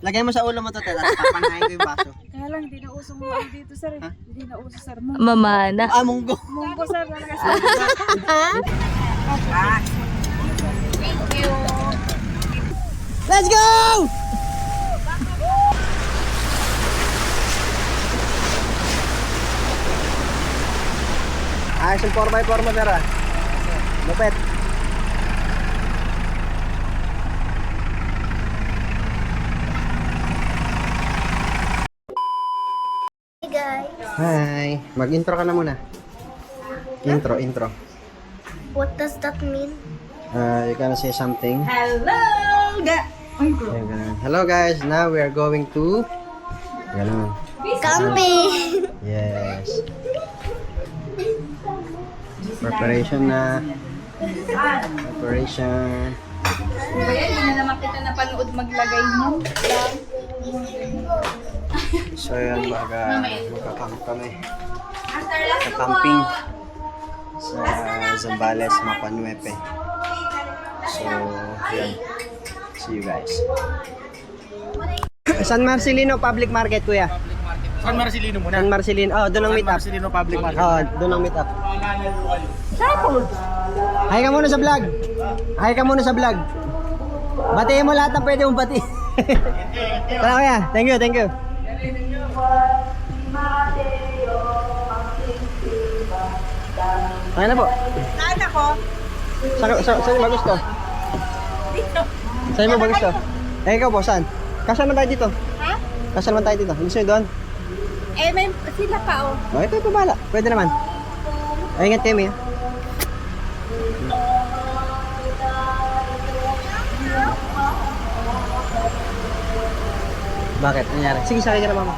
Lagay mo sa ulo mo to, te. Tapos papanahin ko yung baso. Kaya lang, hindi na usong mo dito, sir. Hindi na uso, sir. Mamana. Ah, munggo. Munggo, sir. Talaga, sir. Thank you. Let's go! Ayos yung 4x4 mo, Tara. Lupet. Hey guys, Hi. Mag-intro ka na muna. Intro. what does that mean? You're gonna say something. Hello, Hello guys, now we are going to ganun. Camping! Yes. Preparation na. Preparation. Ba yan? Hindi na naman kita napanood maglagay mo. So yan, magka-camp kami. Sa-camping sa Zambales, Mapa Nuepe. So, yan. See you guys. San Marcelino Public Market, kuya. San Marcelino muna. San Marcelino. Oh, doon ang San meet up. Marcelino Public Market. Oh, doon ang meet up. Hi ka muna sa vlog. Hi ka muna sa vlog. Batiin mo lahat ng pwede mong bati. Tara kuya. Thank you. Ayan na po. Saan ako? Saan mo gusto? Dito. Saan mo ba gusto? Ikaw po, saan? Kasal man tayo dito. Ha? Kasal man tayo dito. Gusto nyo doon? May sila pa, oh. Oh, ito pabala. Pwede naman. Ay, ingat kayo, Mia. Bakit? Ano nangyari? Sige, sakay ka na, mama.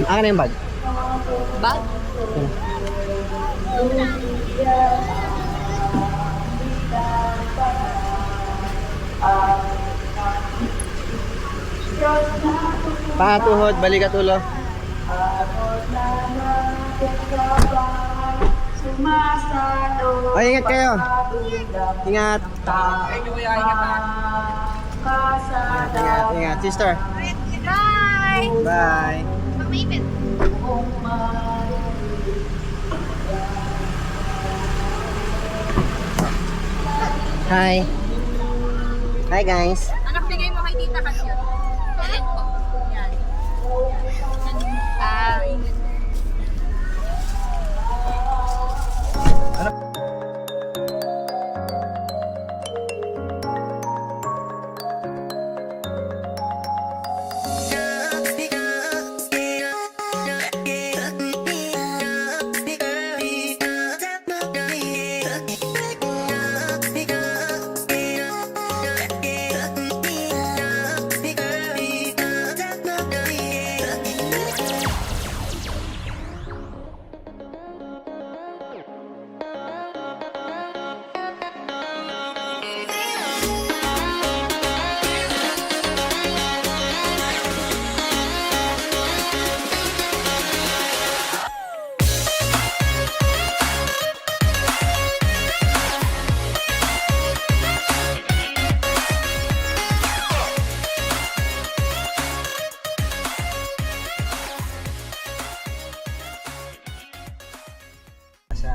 Akin na yung bag. Bag? Yun. Patuhod, balik at ulo. Ay, ingat kayo. Ingat. Ingat. Sister. Bye! Bye. Pag-maipit. Hi. Hi, guys. Anak, bigay mo kay Tita Kasya. Alin po? Yan. Ingat.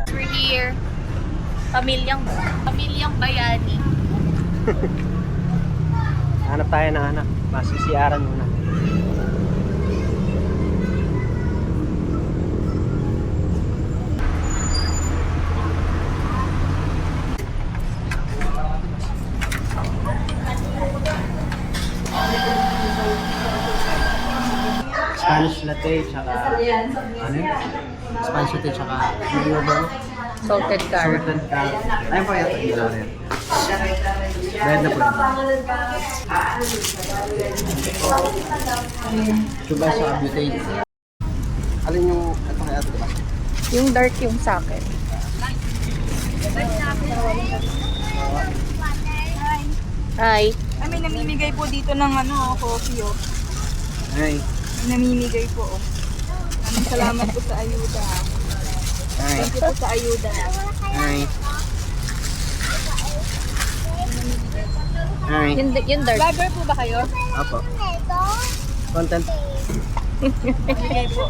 We're here. Pamilyang bayani. Hanap tayo ng anak. Masisiyaran muna. Spanish latte, tsaka ano yun? Spanish latte, tsaka ano ba? Salted carrot. Salted carrot. Ayun po yata yung dalawa rin. Bayad na po yun. Chuba sa butane. Alin yung, ito kaya ito diba? Yung dark yung sa akin. Hi. Ay, may namimigay po dito ng coffee, oh. Hi. May namimigay po, oh. Maraming salamat po sa ayuda. Hi. Thank you po sa ayuda. Hi. Hi. Yung dark. Vlogger po ba kayo? Apo. content. Bigay po.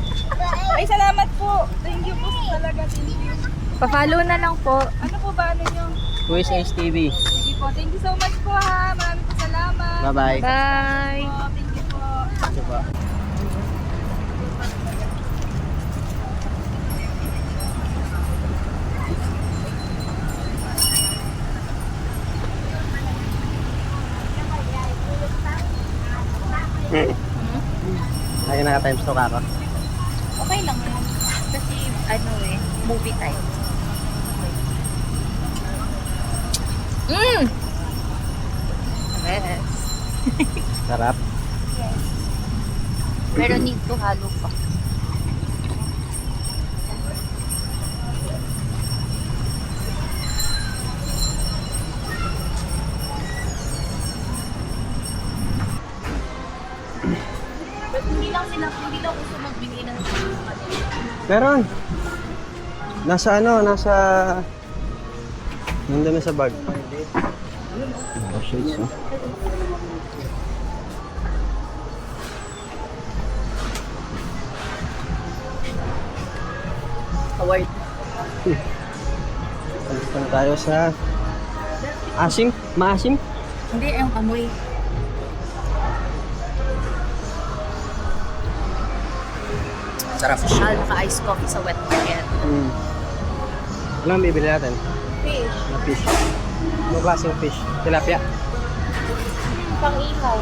Ay, salamat po. Thank you po talaga. Thank you. Pa-follow na lang po. Ano po ba ano nyo? Quiz Ace TV. Sige po. Thank you so much po ha. Maraming po salamat. Bye-bye. Bye! Po, thank you po. Ito pa. Lagi naka-times to ka ako. Okay lang yun. Kasi ano movie time. Yes. Sarap. Pero need to halo pa. Hindi lang gusto magbigay ng Meron. Nasa ano, nasa... Nandun na sa bag. Oh, shades, oh. award. Alis na tayo sa... Asim? Maasim? Hindi, yung amoy. Sarap. Social naka-ice coffee sa wet market. Ano ang bibili natin? Fish. Na fish. Anong klaseng fish? Tilapia? Pang-ihaw.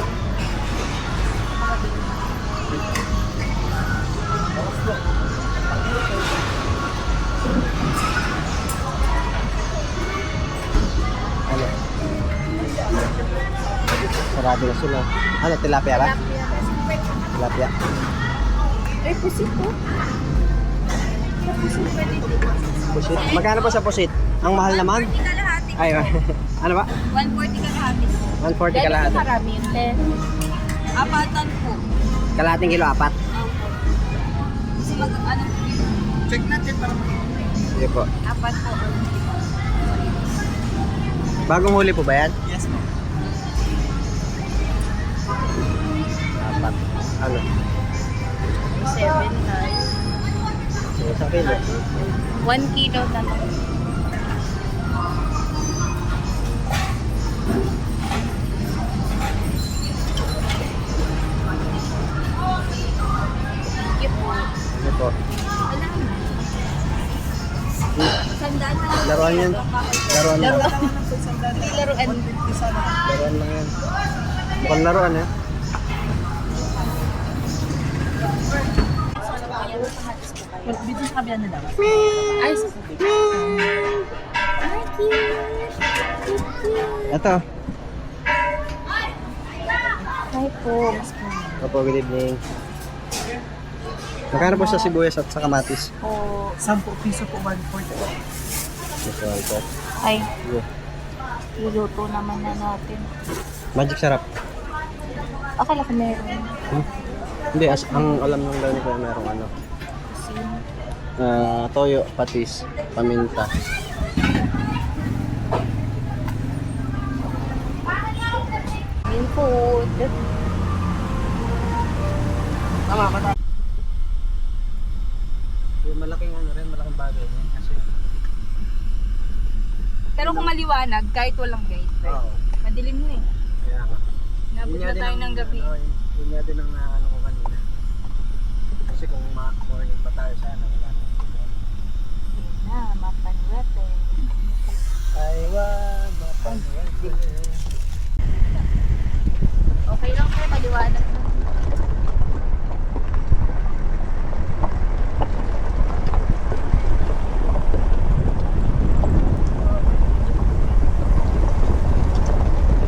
Ano? Sarado na sila. Ano, tilapia ba? Tilapia. Ay, pusit po. Pusit. Magkano po sa pusit? Ang mahal naman? 140 kalahati. Ay, ano ba? 140 kalahati. 140 kalahati. Marami yun, te. Apatan po. Kalahating kilo, 4. Kasi ano po yun? Check natin para Sige po. apat po. Bagong huli po ba yan? Yes po. 4. Ano? 7 na. Isang kilo. 1 kilo na lang. Thank you po. Sige po. Sandaan na lang. Laruan yan. Laruan lang. Hindi laruan. Laruan lang yan. Mukhang laruan eh. Ay, Ito. Hi po. Opo, good evening. Magkano po sa sibuyas at sa kamatis? Po. 10 piso po 140. Ito, ito. Ay, Sige. luluto naman na natin. Magic sarap. Akala ko meron. Hindi, ang alam ng daw ni Kuya merong ano. Toyo, patis, paminta. Yung food. Tama ka tayo. Yung malaking ano rin, malaking bagay niya. Kasi, Pero kung maliwanag, kahit walang gate. oo. Madilim na eh. Kaya nga. Nabot na tayo ng gabi. Yun nga din ang ano ko kanina. Kasi kung morning pa tayo sana, wala na. Yun na, mapanwete. Aywa, mapanwerte. Okay lang po, maliwanag na.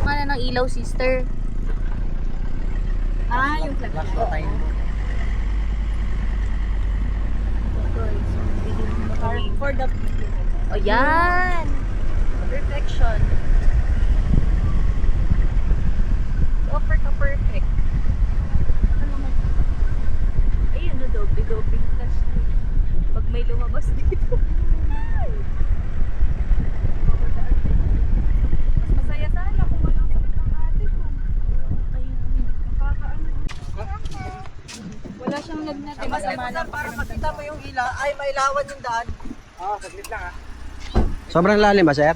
Ano ng ilaw, sister? Yung flag. Last na tayo. For the O yan! Perfection. Offer ka perfect. Ano naman? Ayun na daw, big flash. Pag may lumabas dito. mas masaya sana kung walang sakit ang ate ko. Ayun. Nakakaano. vlog natin. Masama lang. Para makita mo yung ay mailawan yung daan. Oo, saglit lang ha. Sobrang lalim ba, sir?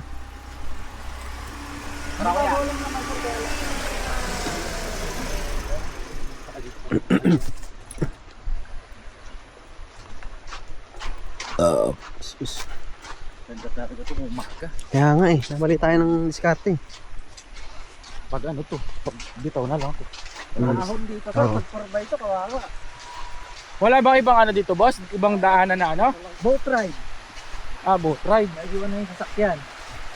Ganda talaga ito kung umaga. Kaya nga eh, namali tayo ng diskarte. Pag ano to, pag bitaw na lang to. Ahon dito sir, Oo. pagparbay ito, kawawa. Wala bang ibang ano dito, boss? Ibang daanan na ano? Boat ride. Ah, boat ride. Naiwan na yung sasakyan.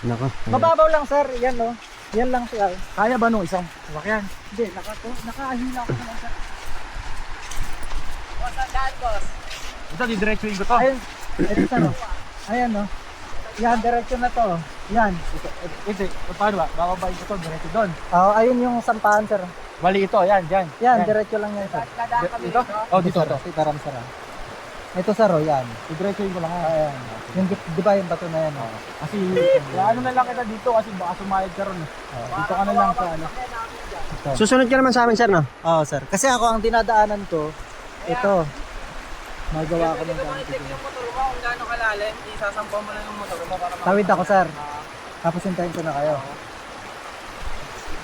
Nako. Mababaw lang sir, yan no. Yan lang siya. Kaya ba nung isang sasakyan? Hindi, nakahila ko naman sir. Ito, didiretsuin ko to. Ayun, ito sir no. Ayan no. Yan, diretso na to. Yan. Ito, paano ba? Bababain ko to, diretso doon. Ayun yung sampahan sir. Bali ito, yan, dyan. Yan, diretso lang yan sir. Dito? Oh, dito, to. Ito ram sir. Ito sir oh, yan. Didiretsuin ko lang ha. Ayan. Yung di ba yung bato na yan oh. Kasi, ano na lang kita dito kasi baka sumayad ka ron. Dito ka na lang sa ano. Susunod ka naman sa amin, sir, no? Oo sir. Kasi ako ang dinadaanan ko, ito. Magawa ko ng ganito. Yung motor mo, kung gaano kalalim, isasampaw mo lang yung motor mo para Tawid ako sir. Tapos hintayin ko na kayo.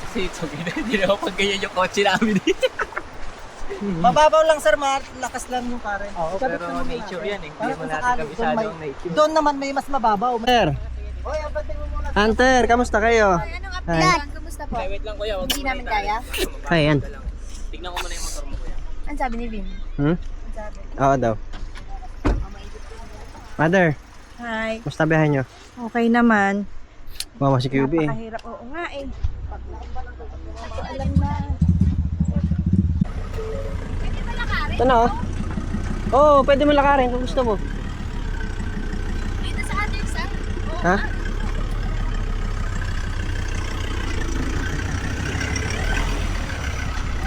Kasi it's okay na, hindi na ako pag ganyan yung kotse namin dito. Mababaw lang sir, malakas lang yung current. Oo, pero nature yan eh. Hindi mo natin kabisado ang nature. Doon naman may mas mababaw. Sir, Hoy, abante mo muna. Hunter, kamusta kayo? Anong update? Kamusta po? Wait lang kuya, Hindi namin kaya? Ayan. Tignan ko muna yung motor mo kuya. Ang sabi ni Vin? Hmm? Oo daw. Mother, Hi. kamusta biyahe nyo? Okay naman. Mama si QB eh. Napakahirap. Oo nga eh. Alam na. Ito na oh. Oo, pwede mo lakarin kung gusto mo. Dito sa atin, sir? Ha?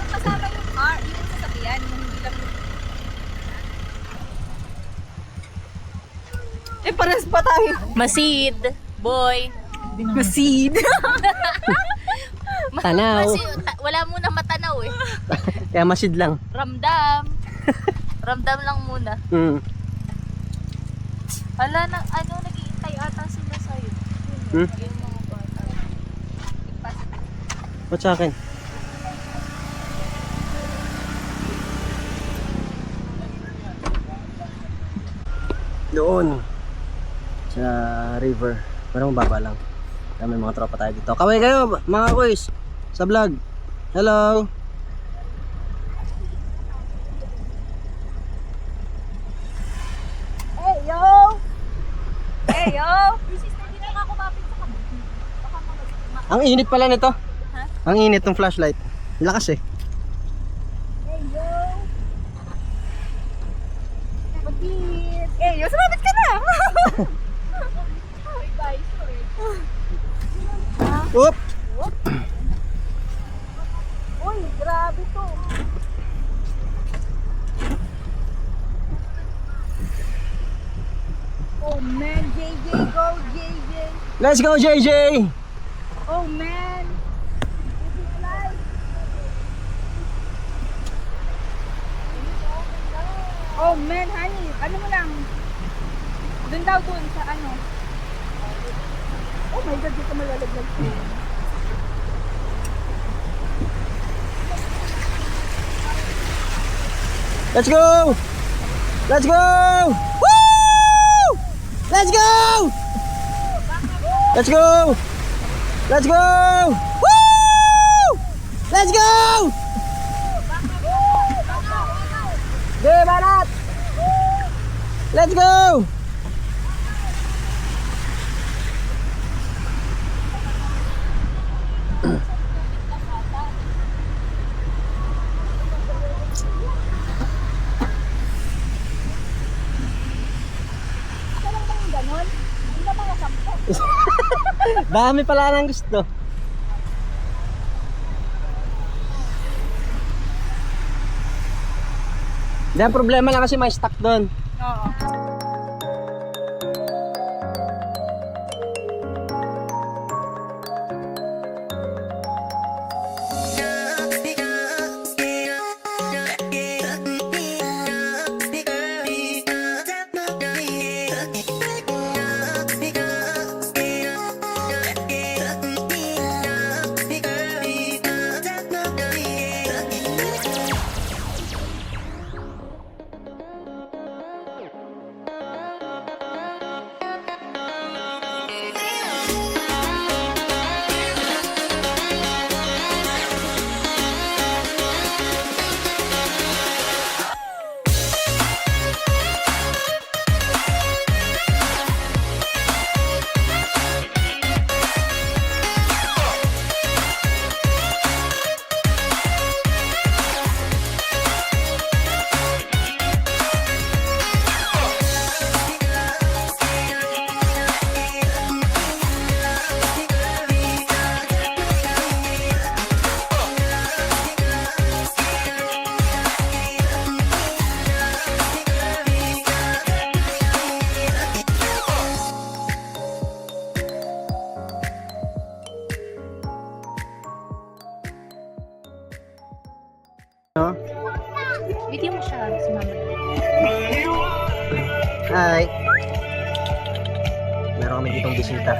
Kasama yung car, yung sasakyan, yung hindi lang Eh, pares pa tayo. Masid, boy. Masid. Tanaw. Wala muna matanaw eh. Kaya masid lang. Ramdam. Ramdam lang muna. Hmm. Hala, ano, nag-iintay ata sila sa'yo. Hmm? Yung mga bata. Ba't sa akin? Doon. Sa river. Parang mababa lang. Kaya may mga tropa tayo dito. Kaway kayo mga kuys. Sa vlog. Hello. Hey, yo! Hey, yo! Sister, hindi na ako kumapit sa kabit. Baka Ang init pala nito. Ang init ng flashlight. Lakas eh. Hey, yo! Bakit? Hey, yo! Sumabit ka na! Bye, sorry. Oop! Uy, grabe to. Oh man, JJ, go JJ. Let's go JJ! Oh man. This is life. Oh man, honey, ano mo lang? Doon daw doon sa ano. Oh my God, dito malalaglag ko. Let's go! Let's go! Woo! Let's go! Let's go! Let's go! Woo! Let's go! Go, Barat! Let's go! Dami pala nang gusto. Hindi, ang problema lang kasi may stock doon. Oo. Video mo siya si mama. Hi! Meron kami ditong bisita.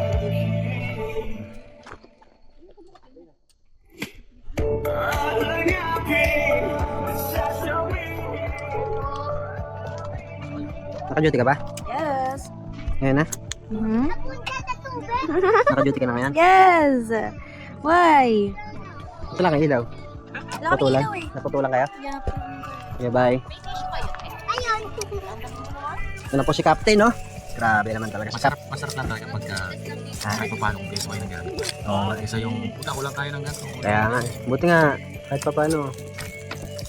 Naka-duty ka ba? Yes. Ngayon na? Mm-hmm. Naka-duty ka na ngayon? Yes. Why? Ito lang ang ilaw. Naputulan? ilaw eh. Naputulan kaya? Yeah. Yeah, bye. Ito na po si Captain, no? Grabe naman talaga. Masarap lang talaga pagka kahit pa paano kung beso kayo ng gano'n. Oo. Isa yung puta ko lang tayo ng gano'n. Kaya nga. Buti nga, kahit pa paano.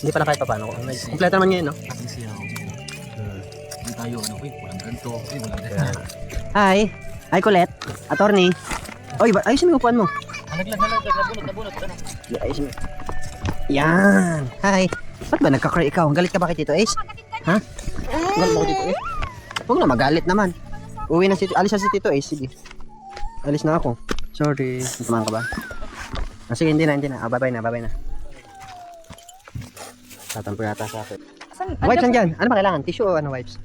Hindi pala kahit pa paano. Kompleto naman ngayon, no? Kasi siya, hindi tayo, walang ganito, walang ganyan. Hi! Hi, Colette. Attorney. Oy, ayusin mo yung upuan mo. Halaglag, nabunot. Ayusin mo. Yan! Hi! Ba't ba nagka-cry ikaw? Galit ka ba kay Tito Ace? Ha? Galit ba kay Tito Ace? Huwag na magalit naman. Uwi na alis na si Tito Ace. Sige. Alis na ako. Sorry. Tumahan ka ba? Sige, hindi na. Bye-bye na. Tatampo yata sa akin. Wipes nandyan. Ano ba kailangan? Tissue o ano wipes?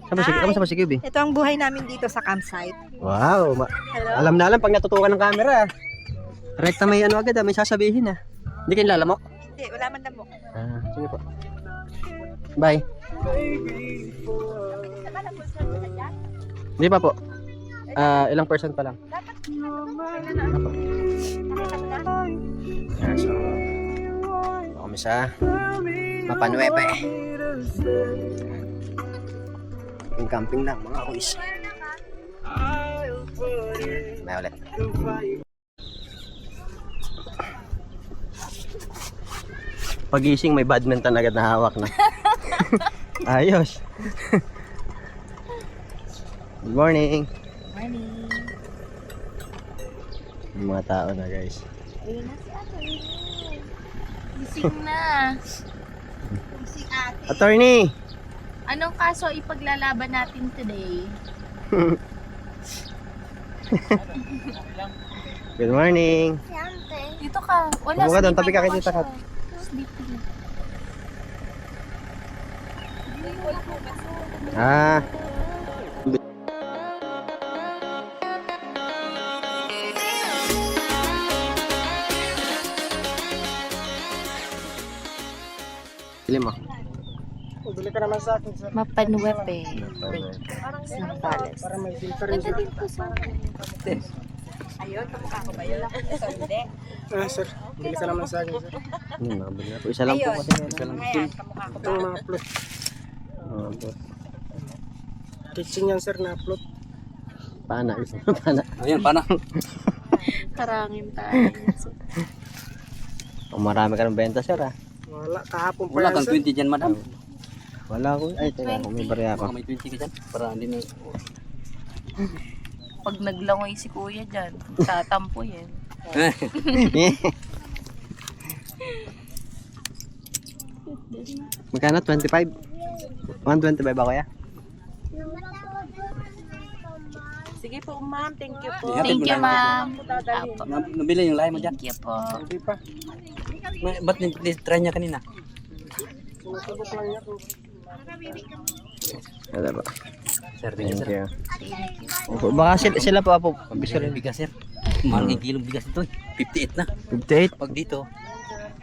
Saan ba si Cubi? Ito ang buhay namin dito sa campsite. Wow! Alam na alam pag natutukan ng camera. Rekta may ano agad may sasabihin Hindi kayo lalamok? Hindi, wala man damok. Sige po. Bye. Hindi pa po. Ilang percent pa lang. So, kami sa Mapanuepe. Camping lang mga kuis. May ulit. Pagising may badminton agad na hawak na. Ayos. Good morning. Morning. May mga tao na guys. Ayun na si ate. Gising na. Attorney! Anong kaso ipaglalaban natin today? Good morning. Dito ka. Wala Upo ka doon, sleeping tabi ka kay ako Tita siya. Kat. Sleeping. Bili mo. Bili ka naman sa akin, sir. Mapanuwepe. Sampales. Para may filter Ganda din po sa Ayun, kamukha ko ba yun? Ito, hindi. sir. Bili ka naman sa akin, sir. Nakabili na po. Isa lang po Ayun. kasi. Isa lang. Ayan, kamukha ko ba? Itong mga plot. Kitchen yan, sir, na plot. Pana. Pana. Ayan, pana. karangin tayo. Kung marami ka ng benta sir Wala, kahapon pa Wala yan, kang sir. 20 dyan, madam. Wala ko. Ay, teka. Kung may barya Baka ako. may 20 ka dyan. Para hindi na... Pag naglangoy si kuya dyan, tatampo yan. Magkano? 25? 125 ba kaya? Sige po, ma'am. Thank you po. Thank you, ma'am. Dadalhin. Nabili yung lahi mo dyan. Thank you po. Hindi pa. Ba't try niya kanina? Sumusubok lang niya kung Wala ba? Sir, Thank you. Thank you. Opo, baka sila po po. Pambili ng bigas, sir. Mahal ng kilong bigas ito. 58 na. 58? Pag dito,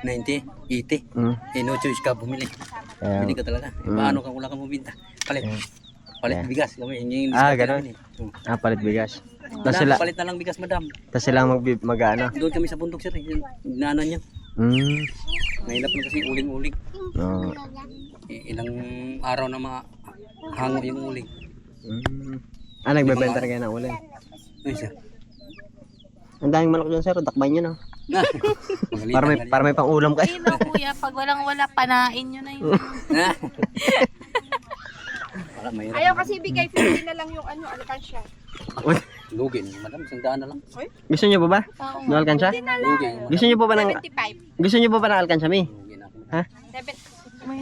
90, 80. Hmm. No choice ka bumili. Kaya, Bili ka talaga. Paano kang wala kang bumibinta? Palit. Palit Yeah. bigas. Kami, yun yung ganun. namin eh. palit bigas. Tapos Madam, sila, palit na lang bigas, madam. tapos sila mag-ano. Doon kami sa bundok, sir. Yung naanan niya. Mahirap na kasi uling-uling. No. Ilang araw na mahango yung uling. Nagbebenta rin kayo ng uling. Ay, sir. Ang daming manok dyan sir, takbay nyo no. Para may pang ulam kayo. Ayun na kuya, pag walang-wala, panain nyo na yun. Wala, mahirap. Ayaw kasi ibigay 50 na lang yung alkansya. Lugin, madam. Isang daan na lang. Gusto nyo po ba? Oo. Ng alkansya? Lugin. Gusto nyo po ba ng 75. Gusto nyo po ba ng alkansya mi? Lugin ako. Ha? May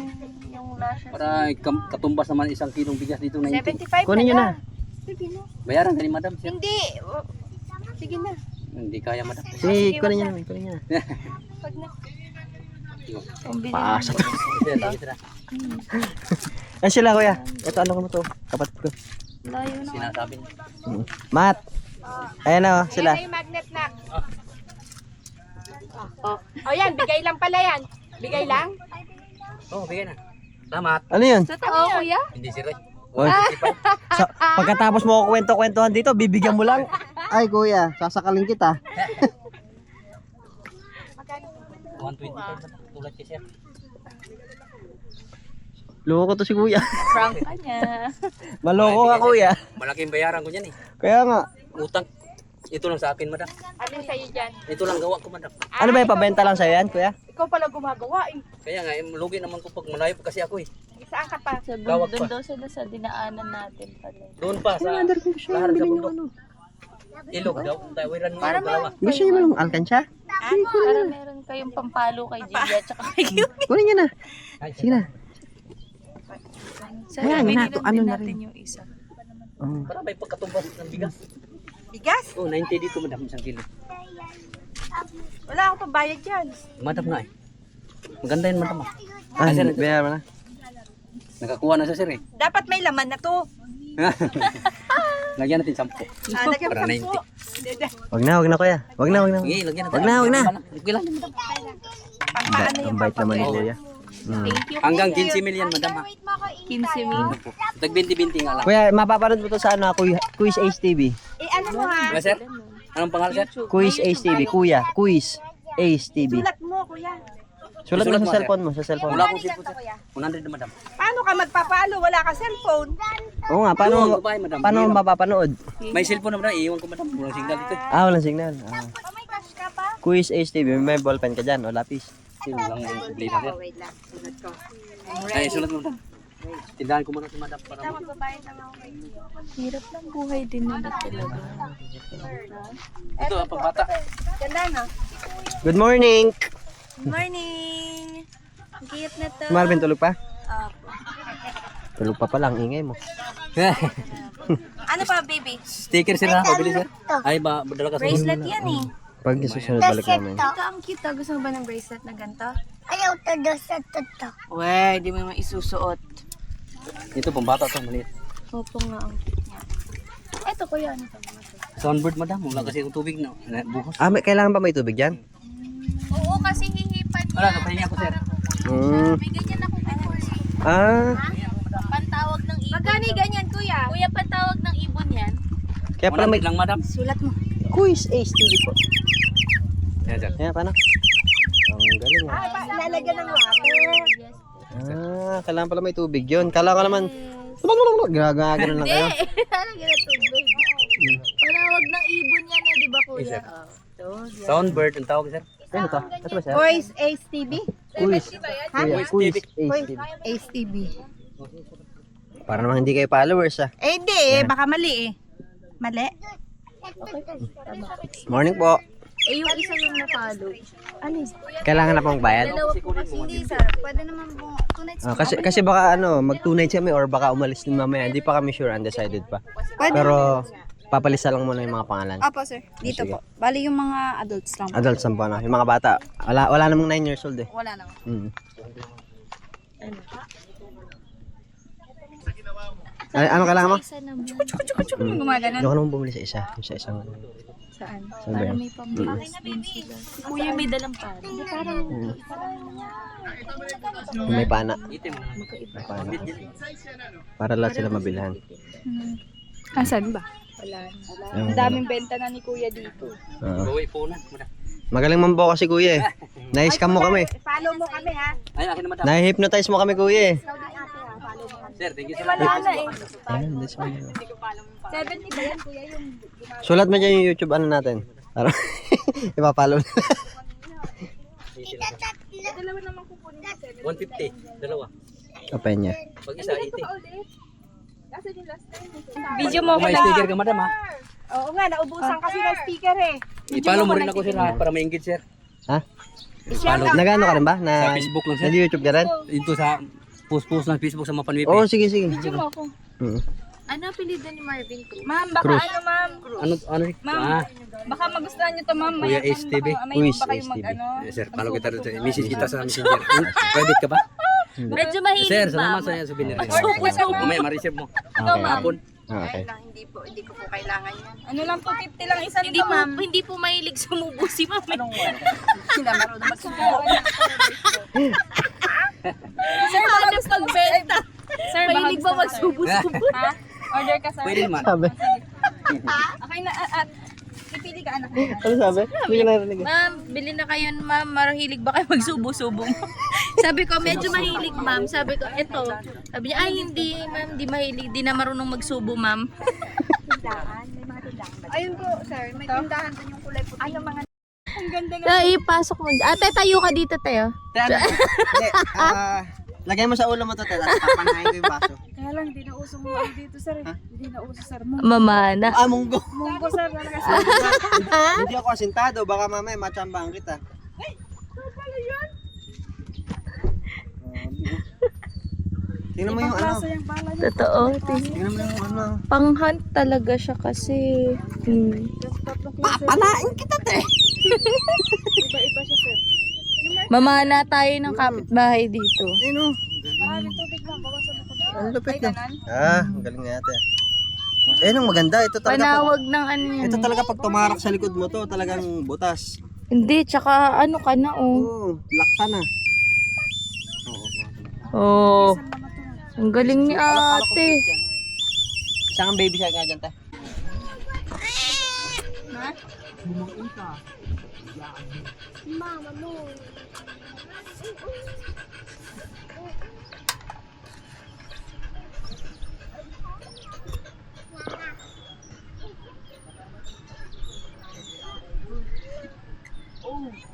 yung lashes. Para katumbas naman 1 kilong bigas dito na 75 Kunin nyo na. Sige na. Bayaran ka ni madam, sir. Hindi. Sige na. Hindi kaya, madam. Sige, kunin nyo na. Kunin nyo na. Pag na. Pambili Paasa ng to. Yan sila kuya. Ito ano mo to? Kapatid ko. layo na. Sinasabi niya. Mat. Ayan na oh, sila. Yung magnet na. Oh, yan. Bigay lang pala yan. Bigay lang? Oo, bigyan na. Salamat. Ano yun? Sa tao, kuya? Hindi si Roy. Oy. Pagkatapos mo ako kwento-kwentuhan dito, bibigyan mo lang. Ay kuya, sasakalin kita. 125 ba? Tulad kay sir. Loko to si kuya. Prank ka niya. Maloko ka kuya. Malaking bayaran ko yan eh. Kaya nga. Utang. Ito lang sa akin, madam. Alin sa'yo dyan? Ito lang gawa ko, madam. Ano ba yung pabenta lang sa'yo yan kuya? Ikaw pala gumagawa eh. Kaya nga, lugi naman ko pag malayo pa kasi ako eh. Saan ka pa? Sa Gawak doon pa. daw sila sa dinaanan natin pala. Doon pa sa lahar sa bundok. Ilog daw. Tawiran mo yung dalawa. Gusto niyo mo ng alkansya? Para meron kayong pampalo kay Gia tsaka kay Gio. Kunin niyo na. Sige na. Sa Ayan, binilan nato, din ano na natin rin. yung isa. Oh. Para may pagkatumbas ng bigas. Bigas? Oh, 90 dito, madam. Isang kilo. Wala akong bayad dyan. Madam na eh. Maganda yun, madam. Ah, bayaran mo na. Nakakuha na sa sir eh. Dapat may laman na to. Lagyan natin 10. Lagyan Para mo 90. po. Wag na kuya. Wag na. Sige, lagyan natin. Wag na. Okay lang. Ang bait naman ni kuya. Thank you. Hanggang 15 million, madam ha. 15 mil. Tag 20-20 nga lang. Kuya, mapapanood mo to sa ano, Quiz Ace TV. Eh ano mo ha? Ano, sir? Anong pangalan, sir? Quiz Ace TV, kuya. Quiz Ace TV. Sulat mo kuya. Sulat mo Sulat sa mo, cellphone mo, sa cellphone Wala mo. akong cellphone, sir. 100 na, madam. Paano ka magpapaalo? Wala ka cellphone. Oo nga, paano Doon, babae, madam. mo mapapanood? May cellphone na, madam. Iiwan ko, madam. Walang signal dito eh. Ah, walang signal. Ah. Oh my gosh ka pa? Quiz Ace TV, may ballpen ka dyan o lapis. Sino lang yung problema, sir? Wait lang. Sulat ko. Ay, sulat mo, madam. Tindahan ko muna si madam para mo. Magbabayad lang ako kay Gio. Hirap ng buhay din nila talaga. Ito, ang pambata. Ganda no? Good morning! Good morning! Ang cute na to. Marvin, tulog pa? Opo. Tulog pa pala, ang ingay mo. Ano pa, baby? Sticker, sir, ha? Pabili, sir. Ay, ba, dala ka sa Bracelet yan eh. Pag susunod balik namin. Ito, ang cute ah. Gusto mo ba ng bracelet na ganito? Ayaw to do sa to. Wey, di mo naman isusuot. Ito, pambata to, maliit. Opo nga, ang cute niya. Eto kuya, ano to? Sunbird, madam. Wala kasi yung tubig na. Buhos. Ah, kailangan ba may tubig dyan? Oo, kasi hihipan Wala, kapahinga ko, sir. Bigyan niya na kung Ah, pantawag ng ibon. Magkano ganyan, kuya? Kuya, pantawag ng ibon yan. kaya pala may lang, madam. Sulat mo. Quiz Ace TV po. Yan, sir. Ayan, paano? Ang galing ah. Ilalagyan ng water. Ah, kailangan pala may tubig yun. Kala ko naman, gagano lang kayo. Lalagyan na tubig. Panawag ng ibon yan eh, di ba kuya? Yes, sir. Oh, Soundbird, ang tawag, sir. Ano to? Ito ba siya? Voice Ace TV? Quiz. Kuya, Quiz Ace TV. Ace TV. Para naman hindi kayo followers ah. Eh hindi baka mali eh. Mali? Morning po. Eh, yung isa yung na-follow. Ano yun? Kailangan na pong bayad? Dalawa po kasi. Hindi, sir. Pwede naman po. 2 nights. Ah, kasi baka ano, mag 2 nights kami or baka umalis din mamaya. Hindi pa kami sure, undecided pa. Pero papalista lang muna yung mga pangalan. Opo sir. Dito Sige. po. Bali yung mga adults lang. Adults lang po, ano? Yung mga bata. Wala namang 9 years old eh. Wala naman. Mm. Ano kailangan mo? Isa naman. Yung gumagano. Doon ka naman bumili sa isa. Yung sa isang... Saan? Saan ba Para yan? may pambilas din sila. Si kuya may dalang pare. Yung may pana. Itim na. May pana. Para lahat sila mabilhan. Saan ba? Yung- Ang daming benta na ni kuya dito. Oo. Bawi po na. Magaling mambo kasi kuya eh. Na-scam mo kami. Follow mo kami ha. Ay, akin na, madam. Na-hypnotize mo kami kuya eh. Sir, thank you, sir. Wala na eh. Ayan, this one. 70 ba yan kuya yung... Sulat mo dyan yung YouTube ano natin. Para ipapalo nila. Dalawa naman kukunin ko 150. Dalawa. Kapen niya. Pag isa, 80. Video mo Kung ko may na. sticker ka, madam, ha? Oo nga, naubusan kasi ng sticker eh. I-follow mo rin ako, sir, ha? Para ma-engage, sir. Ha? I-follow. Nagano ka rin ba? Sa Facebook lang, sir. Nag-YouTube ka rin? Ito sa post ng Facebook sa mga panwipi. Oo, sige, sige. Video mo ako. Mm. Ano apelido ni Marvin Cruz? Ma'am, baka Cruz. ano ma'am? Ano? Ma'am, baka magustuhan nyo to ma'am. Kuya Mayaman, STV. May Uy, ba kayo STV. mag ano? Sir, follow kita rin. Message kita sa messenger. Private ka ba? Medyo mahilig, Sir, ma'am. salamat sa souvenir. Subo. Mamaya ma-receive mo. Okay. Hapon. Okay. Hindi ko po kailangan yan. Ano lang po, 50 lang isa Hindi nito ma'am. hindi po mahilig sumubo si ma'am. Sila marunong magsubo. Sir, baka gusto magbenta. Sir, baka Mahilig gusto ba magsubo-subo? Ha? Order ka sir. Pwede naman. Sabi. Okay na, pipili ka anak. Ano sabi? Hindi ko narinig. Ma'am, bili na kayo ma'am. Mahilig ba kayo magsubo-subo? Sabi ko, medyo mahilig ma'am. Sabi ko, eto. Sabi niya, ay hindi ma'am, di mahilig. Di na marunong magsubo ma'am. Ayun po, sir. May tindahan doon yung kulay puti. Ano mga... Ang ganda na. Kaya ipasok mo. Ate, tayo ka dito, tayo. Hindi, lagay mo sa ulo mo to, tapos papanahin ko yung baso. Kaya lang, hindi na uso mo dito, sir. Hindi na uso, sir. Mamana. Munggo. Munggo, sir. Talaga, sir. Hindi ako asintado, baka mamaya matsambahan kita. Tingnan mo yung ano. Yung pala niya. Totoo. Tingnan mo yung ano. Pang-hunt talaga siya kasi. Papanain kita, te! Iba-iba siya, sir. Mamana tayo ng kapitbahay dito. Ayun o. Maraming tubig lang. Bawasan ako. Ang lupit Ay, niya. ganan? Ang galing nga ate. Ayun ang maganda. Ito talaga Panawag ng ano yan. ito talaga pag tumarak sa likod mo to, talagang butas. Hindi, tsaka ano ka na oh. Oo, lock ka na. Oh. Ang galing ni ate. Isang baby siya nga dyan, te. Mama mo.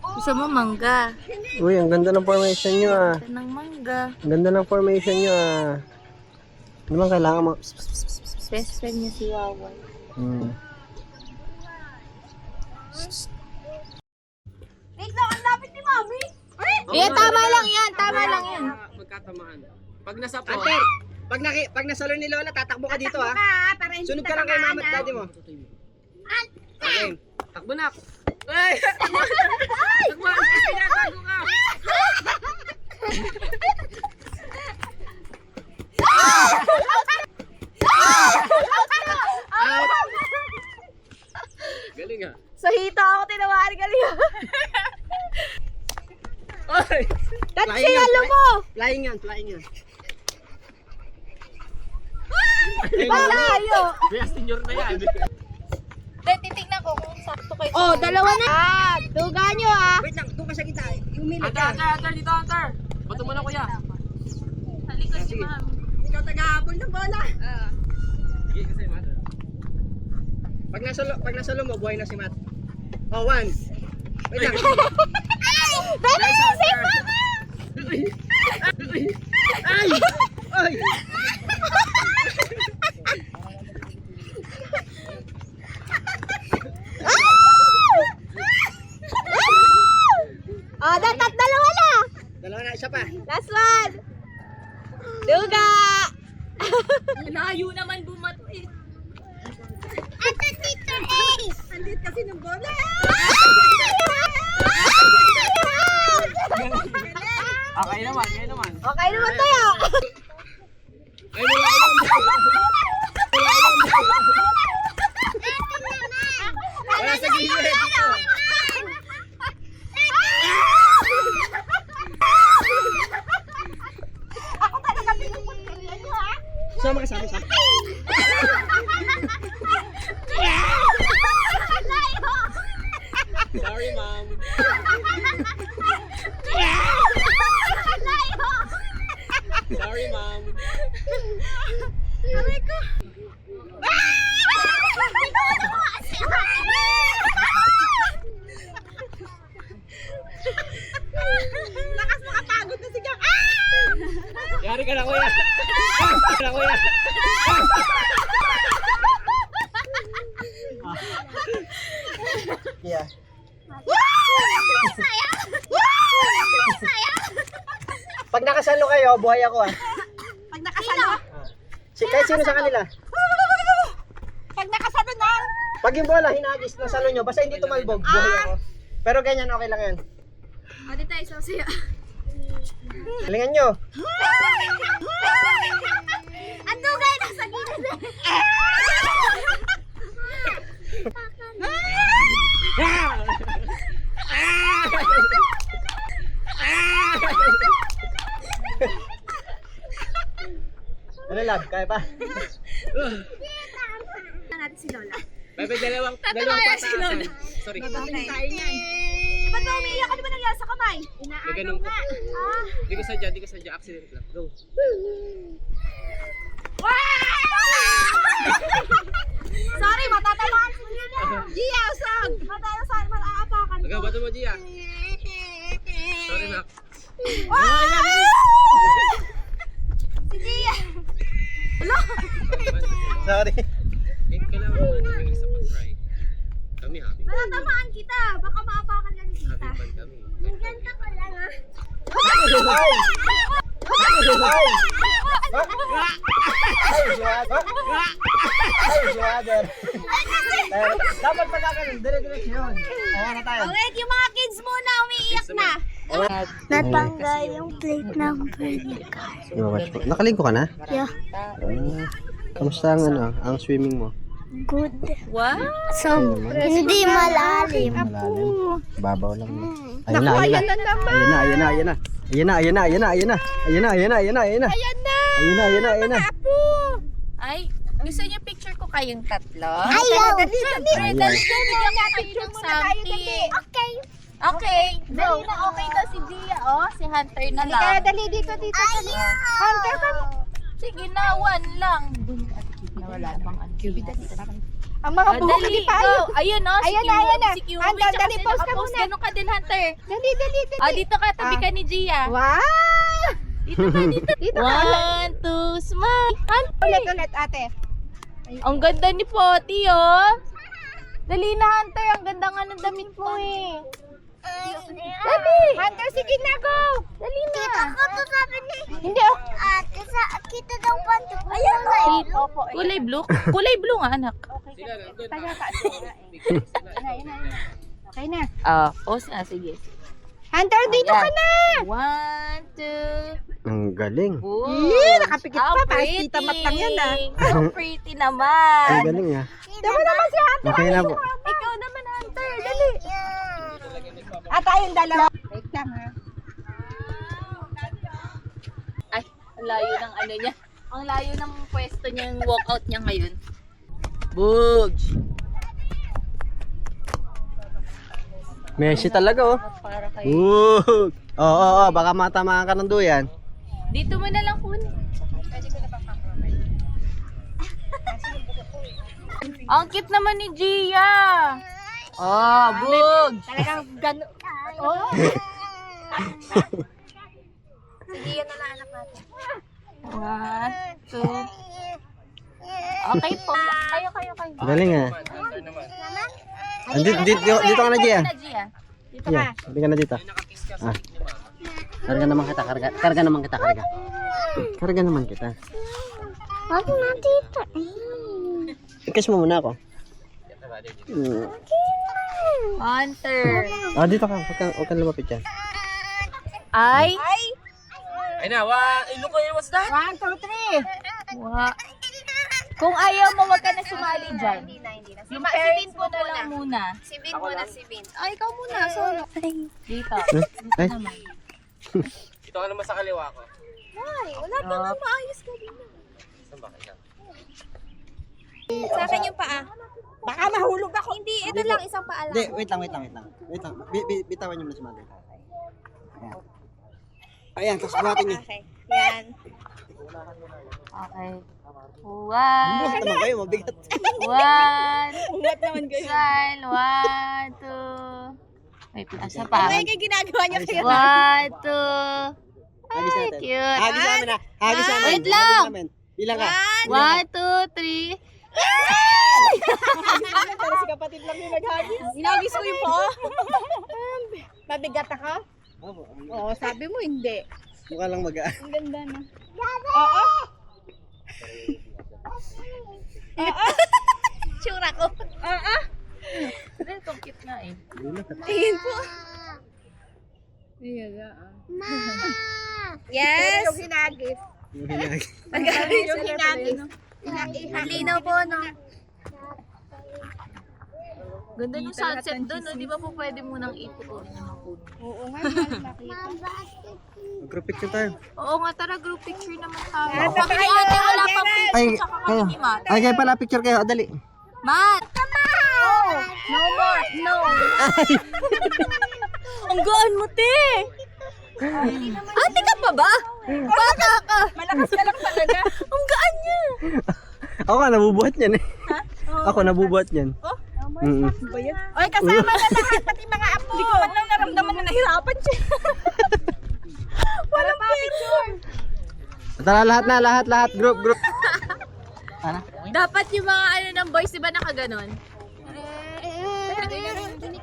Gusto mo mangga? Uy, ang ganda ng formation nyo ah. Ito ng mangga. Ang ganda ng formation nyo ah. Ano bang kailangan mo? Best friend niya si Wawan. Wait lang, ang lapit ni Mami. Eh, tama lang yan. Tama lang yan. Magkatamaan. Pag nasa po. Hunter, pag nasalo ni Lola, tatakbo ka dito ah. Para hindi Sunod ka lang kay mama at daddy mo. Okay. Takbo na. Ay! Takbo! Tago ka! Galing ah. Sa hita ako tinawahan ka niya. Ay! Flying yan, flying yan, flying yan. Malayo. Kuya, senior na yan. Dahil titignan ko kung sakto kayo. Oh, dalawa na. Duga nyo Wait lang, doon ka sa gitna. Umili Hunter, ka. Hunter, dito, Hunter. Bato mo na, kuya. Halika si ma'am. Ikaw tagahabol ng bola. Sige, kasi, mother. Pag nasalo mo, buhay na si Matt. Oh, one. Wait lang. Ay! Oh, dalawa na. Dalawa na, isa pa. Last one. Duga. Layo naman bumato eh. Ito, Tito Ace. Andit kasi ng bola. Okay naman, okay naman. Okay naman tayo. Ay, wala yun. Wala sa gilid. Ako talaga pinupagkalian nyo, ha? Sama ka sa akin. Sorry, ma'am. Sorry, ma'am. Lakas makapagod na si Gang. Yari ka na, kuya. Yari ka na, kuya. Yeah. Pag nakasalo kayo, buhay ako ah. Pag nakasalo. Kahit sino sa kanila. Pag yung bola hinagis na salo nyo, basta hindi tumalbog, buhay ako. Pero ganyan, okay lang yan. O, dito tayo sasaya. Galingan nyo. Ang dugay na sa gilid. Ano lab, kaya pa? natin si Lola. Bebe, dalawang si Lola. Sorry. Okay. Ba't ba umiiyak ka? Di ba nangyari sa kamay? Ganun ko. Di ko sadya, accident lang. Go. Sorry, matatamaan si Gia. Gia, usag! Mataapakan ko. Agaw, bato mo, Gia. Sorry, Nak. Si Gia. Sorry. Kailangan mo na tumingin sa pag-try. Kami happy. Matatamaan kita. Baka maapakan ka ni Happy Tita. fun kami. Ganda ko lang ah. Dapat pagkakaroon, dire-direksyon. Ayan na tayo. Wait, yung mga kids muna umiiyak na. Natanggal yung plate number ni Carl. Nakalingko ka na? Yeah. Kamusta ang swimming mo? Good. What? So, hindi malalim. Malalim. Babaw lang. Ayun na. Ayun na. Ay, gusto niyo picture ko kayong tatlo? Ayaw! Siyempre, dali bigyan ko kayo ng something. Okay. Okay. Dali na okay daw si Gia, oh. Si Hunter na lang. Kaya dali dito. Ayaw! Hunter ka. Sige na, one lang. Wala bang ang Ang mga buhok dali, ni Payo. go. Ayun, oh. Ayan na. Si Kiwi. Hunter, Tsaka dali, si pause ka nakapost. muna. Ganun ka din, Hunter. Dali. Ah, dito ka, tabi ka ni Gia. Wow! Dito ka, dito. Dito ka. One, two, smile. Hunter. Ulit, ate. Ang ganda ni Poti, oh. Dali na, Hunter. Ang ganda nga ng damit mo, eh. Dali. Hunter, sige na, go! Dali na. Ako to sabi ni... Hindi, oh. Ate, kita daw panto. Ayan, kulay blue. Kulay blue nga, anak. Sila, nandun. Okay na. Pause na, sige. Hunter, dito ka na! One, two, Ang galing. Nakapikit pa. Parang tita matang yan, ah. So pretty naman. Ang galing ah. Diba naman si Hunter? Okay na po. Ikaw naman, Hunter. Dali. At tayong dalawa. Wait lang, ha? Ay, ang layo ng ano niya. Ang layo ng pwesto niya, yung walkout niya ngayon. Bugs. Messi talaga oh. Para kayo. Oo, baka matamaan ka ng duyan. Dito mo na lang kunin. Ang cute naman ni Gia. Oh, Bugs. Talagang gano'n. Oh. Sige, yan na lang anak natin. One, two. Okay po. Kayo. Galing ah. Dito ka na, Gia. Dito Gia, sabi ka na dito. Ah. Karga naman kita. Karga naman kita. Wag na dito. Kiss mo muna ako. Hunter. Ah, dito ka. Huwag kang lumapit dyan. Ay. Ay na, look, what's that? 1, 2, 3. Kung ayaw mo, wag ka na sumali dyan. Hindi na. Yung parents mo na lang muna. Si Vin muna, si Vin. Ay, ikaw muna. Solo. Dito. Ay. Naman. Ito ka naman sa kaliwa ko. Wala pa nga maayos ka din. Saan ba kayo? Sa akin yung paa. Baka mahulog ako. Hindi, ito lang isang paa lang. Hindi, wait lang. Bitawan niyo muna si Mother. Ayan, tapos buhatin niyo. Okay. Yan. Okay. One. Buhat naman kayo, mabigat. One. Ulat naman kayo. Smile. One, two. Wait, asa pa? Ay, kaya ginagawa niya kayo. One, two. Hagis natin. Cute. Hagis namin ha. Hagis namin. Wait lang. Hagis namin. Bilang ka. One, two, three. Pero si kapatid lang yung naghagis. Ginagis ko yung po. Mabigat ako? Opo. Oo, sabi mo hindi. Mukha lang magaan. Ang ganda na. Oo. Tsura ko. Dahil itong cute nga eh. Ayun po. Yes. Yung hinagis. Magaling yung hinagis. Halinaw po, no? Ganda ng sunset doon, no? Di ba po pwede munang ituon yung mga puno? Oo nga, nakita. Group picture tayo. Oo nga, tara, group picture naman tayo. Kami ni ate, wala pang picture, Ay, tsaka kami ni Matt. Ay, kayo pala picture kayo. Dali. Matt! No more. No. Ang gaan mo, te! Ate ka pa ba? Bata ka! Malakas ka lang talaga. Ang gaan niya! Ako nga, nabubuhat niyan eh. Ako, nabubuhat niyan. Oy, kasama na lahat, pati mga apo. Hindi ko man lang naramdaman na nahirapan siya. Walang picture. Tara, lahat. Group. Dapat yung mga ano ng boys, di ba nakaganon?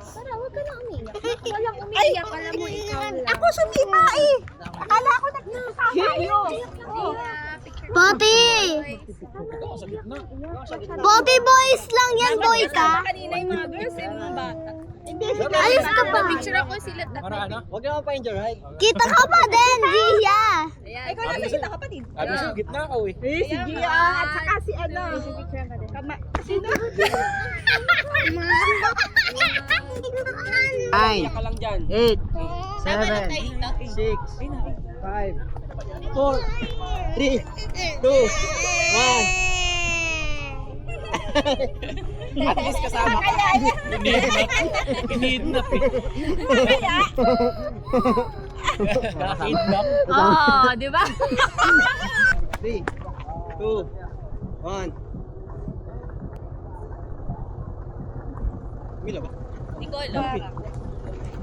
Tara, huwag ka na umiyak. Walang umiyak. Alam mo, ikaw lang. Ako sumita eh. Akala ko nagtutulpa tayo. Poppy! Poppy boys lang yan, boy ka. Kanina yung mga girls, yung mga bata. Ayos ka pa. Picture ako sila. Huwag naman pa-enjoy, right? Kita ka pa din, Gia. Ikaw lang kasi kapatid. Abi sa gitna ka eh. Si Gia at saka si ano. Sino? Nine, Ka lang dyan. 8, 7, 6, 5, 4, 3, 2, 1. At least kasama ka. Kinidnap eh. Kinidnap. Oo, di ba? 3, 2, 1. Mila ba? Hindi ko alam.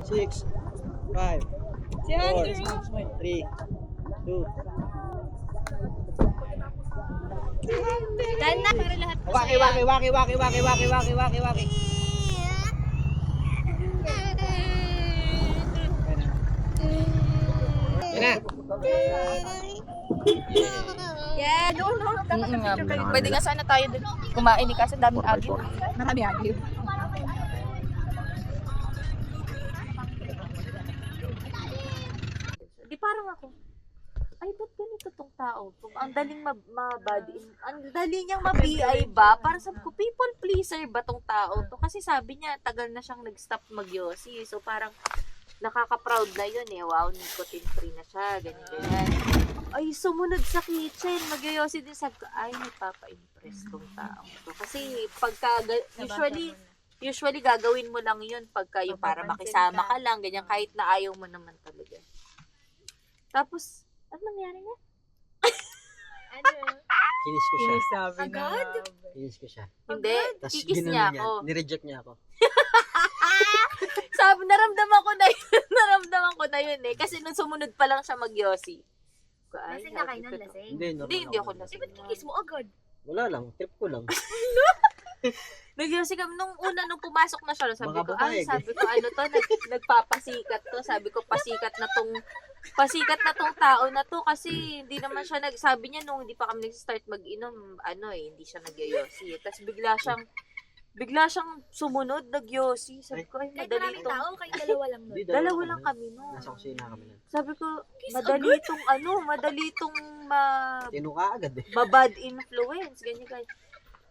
6, 5, 4, 3, 2. Ganda para lahat. Waki. Yan na. Yeah, doon. Pwede nga sana tayo dun kumain eh kasi daming agyo. Marami agyo. Di parang ako, ay ba't ganito tong tao? Ang daling ang daling niyang ma-BI ba? Para sabi ko, people pleaser ba tong tao to? Kasi sabi niya, tagal na siyang nag-stop mag-yosi. So parang nakaka-proud na yun eh. Wow, nicotine free na siya, ganyan. Ay, sumunod sa kitchen, mag-yosi din. Sabi ko, ay, nagpapa-impress tong tao to. Kasi pagka, usually gagawin mo lang yun pagka yung para makisama ka lang, ganyan, kahit na ayaw mo naman talaga. Tapos, ano nangyari niya? Kinis ko siya. Agad? Kinis ko siya. Hindi, Tapos kikis ginanon niya niya. ako. Nireject niya ako. Sabi, naramdaman ko na yun. Naramdaman ko na yun eh. Kasi nung sumunod pa lang siya mag-yosi. Lasing na kayo nun, lasing. Hindi ako lasing. Kikis mo agad. Wala lang. Trip ko lang. Nag-yosi kami nung pumasok na siya. Sabi Mga ko, babae, sabi ko, ano to, nagpapasikat to. Sabi ko, pasikat na tong tao na to kasi hindi naman siya sabi niya nung hindi pa kami nag-start mag-inom, hindi siya nag-yosi. Tapos bigla siyang sumunod, nag-yosi. Sabi ko, ay, madali itong... Tao, kayo dalawa lang nun. Dalawa lang kami no. Nasa kusina kami nun. Sabi ko, madali itong Tinuka agad eh. bad influence, ganyan.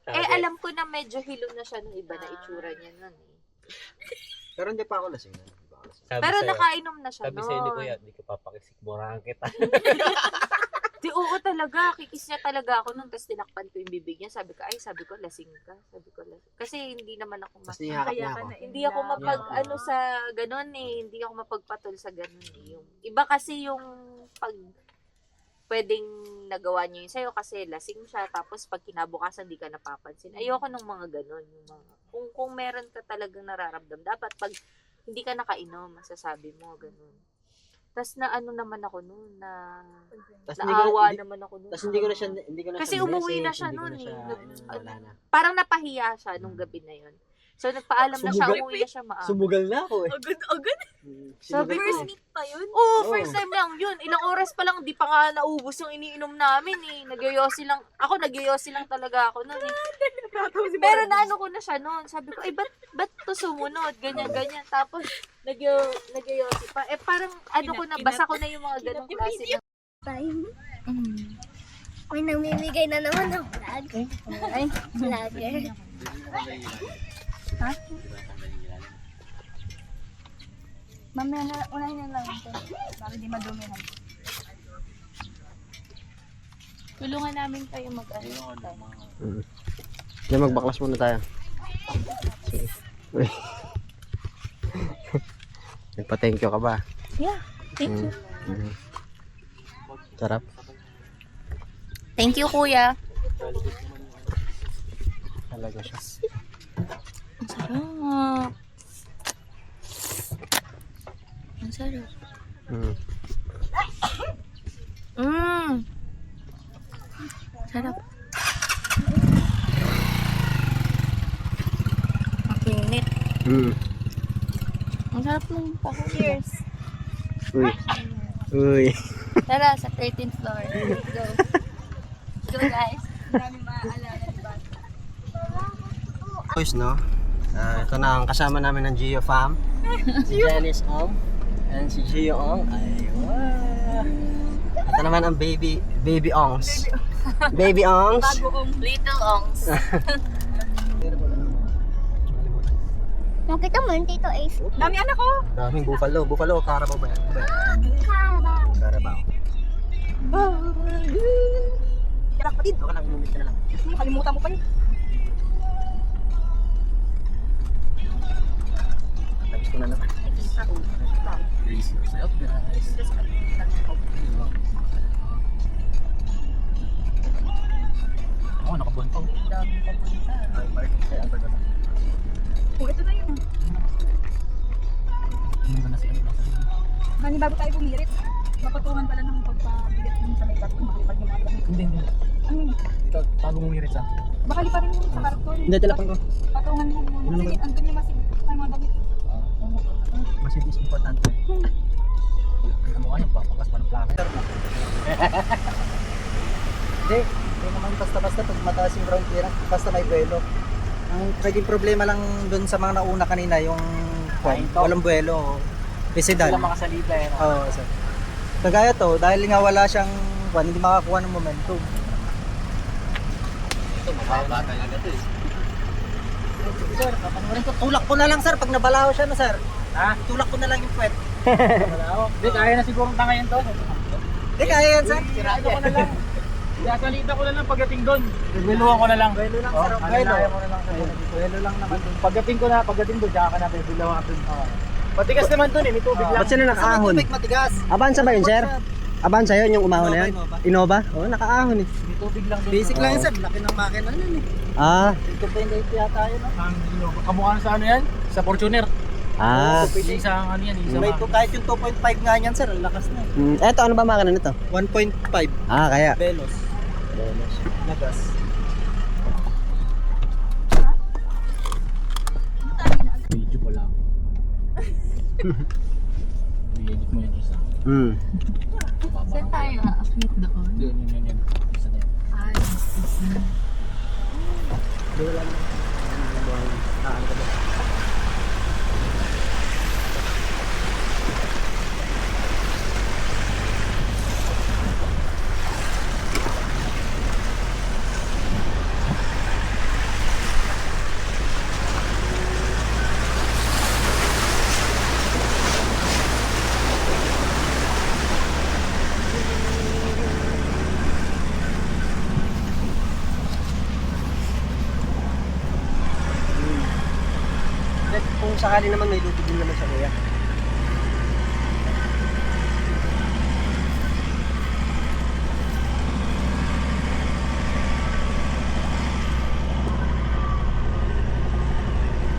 Alam ko na medyo hilom na siya nung iba na itsura niya nun eh. Pero hindi pa ako lasing. Pero nakainom na siya Sabi sa'yo ni nun. Kuya, di ka papakisikmurahan kita. Di, oo talaga. Kikis niya talaga ako nung tapos tinakpan ko yung bibig niya. Sabi ko, lasing ka. Kasi hindi naman ako Tapos niyakap niya ako. hindi ako sa ganun eh. Hindi ako mapagpatol sa ganun eh. Yung, iba kasi yung pag pwedeng nagawa niya yun sa'yo kasi lasing siya. Tapos pag kinabukasan, di ka napapansin. Ayoko nung mga ganun. Yung mga, kung meron ka talagang nararamdam, dapat pag hindi ka nakainom, masasabi mo, ganun. Tapos na ano naman ako noon, naawa naman ako noon. Tapos hindi ko na siya Kasi umuwi na siya noon eh. Wala na. Parang napahiya siya nung gabi na yun. So, nagpaalam na siya, umuwi na siya maaga. Sumugal na ako eh. Agad. Sabi ko, Meet pa yun? Oo, first time lang yun. Ilang oras pa lang, di pa nga naubos yung iniinom namin eh. Nagyoyosi lang talaga ako nun eh. Pero naano ko na siya noon. Sabi ko, ay ba't to sumunod? Ganyan. Tapos, nagyoyosi pa. Eh parang ano ko na, basa ko na yung mga ganong klase ng... May namimigay na naman ng vlog. Ay, vlogger. Mamaya na, unahin na lang ito. Para di madumihan. Tulungan namin kayo mag-ano. Diyan magbaklas muna tayo. Uy. Nagpa-thank you ka ba? Yeah, thank you. Sarap. Thank you, kuya. Talaga siya. Sarap. Ang sarap. Sarap. Ang pinit. Ang sarap ng pako. Cheers. Uy. Tara, sa 13th floor. Let's go. Let's go, guys. Marami maaalala, diba? Boys, no? Ito na ang kasama namin ng Gio Fam. Si Janice Ong and si Gio Ong. Aywa. Ito naman ang baby Ongs. Baby Ongs. Little Ongs. Nakita mo yung Tito Ace? Dami anak ko. Daming buffalo. Carabao ba yan? Carabao. Kaya kapatid. Ito ka lang, umumit ka na lang. Kalimutan mo pa yun. Tapos ko na naman. Brace yourself, guys. Oo, nakabuhan pa. Oh, ito na yun. Hindi ko na si ano. Hani bago tayo pumirit, mapatungan pala ng pagpabigat dun sa may karton, makalipad yung mga damit. Hindi. Ano yun? Ikaw, paano mumirit sa? Baka liparin mo sa karton. Hindi, talapan ko. Patungan mo muna. Kasi andun yung masig ay mga damit. Mas it is importante. Kamukha niya, papakas pa ng plano. Hindi naman basta-basta pag mataas yung ground clearance, basta may buwelo. Ang naging problema lang dun sa mga nauna kanina, yung walang buwelo. Pesidal. Wala makasalita eh. Oo, sir. Kagaya to, dahil nga wala siyang hindi makakuha ng momentum. Ito, mababa talaga ito eh. Sir, papanoorin ko. Tulak ko na lang, sir, pag nabalaw siya na, sir. Ha? Tulak ko na lang yung puwet. Hindi, kaya na siguro ang tangayin to. Hindi, kaya yan, sir. Sirado ko na lang. Sasalita ko na lang pagdating doon. Biluhan ko na lang. Buwelo lang, Oh, sir. kaya Buwelo. mo na lang. Buwelo lang naman dun. Pagdating doon, tsaka ka na biluhan doon. Matigas naman doon eh, may tubig lang. Ba't sila nakaahon? Tubig matigas. Avanza ba yun, sir? Avanza yun, yung umahon na yun? Innova. Innova? Oo, nakaahon eh. May tubig lang doon. Basic lang yan, sir. Laki ng makina nun eh. Ah, Ito pa yung date yata yun, no? Ang kamukha sa ano yan? Sa Fortuner. Isang ano yan, isang May kahit yung 2.5 nga yan, sir. Ang lakas na eh. eto, ano ba makina nito? 1.5 Ah, kaya. Velos. Na gas. video ko lang. I-edit mo yung isa. Saan tayo na-akit doon? Yun. Isa na yan. Ay, Kung sakali naman may lubid din naman sa kuya.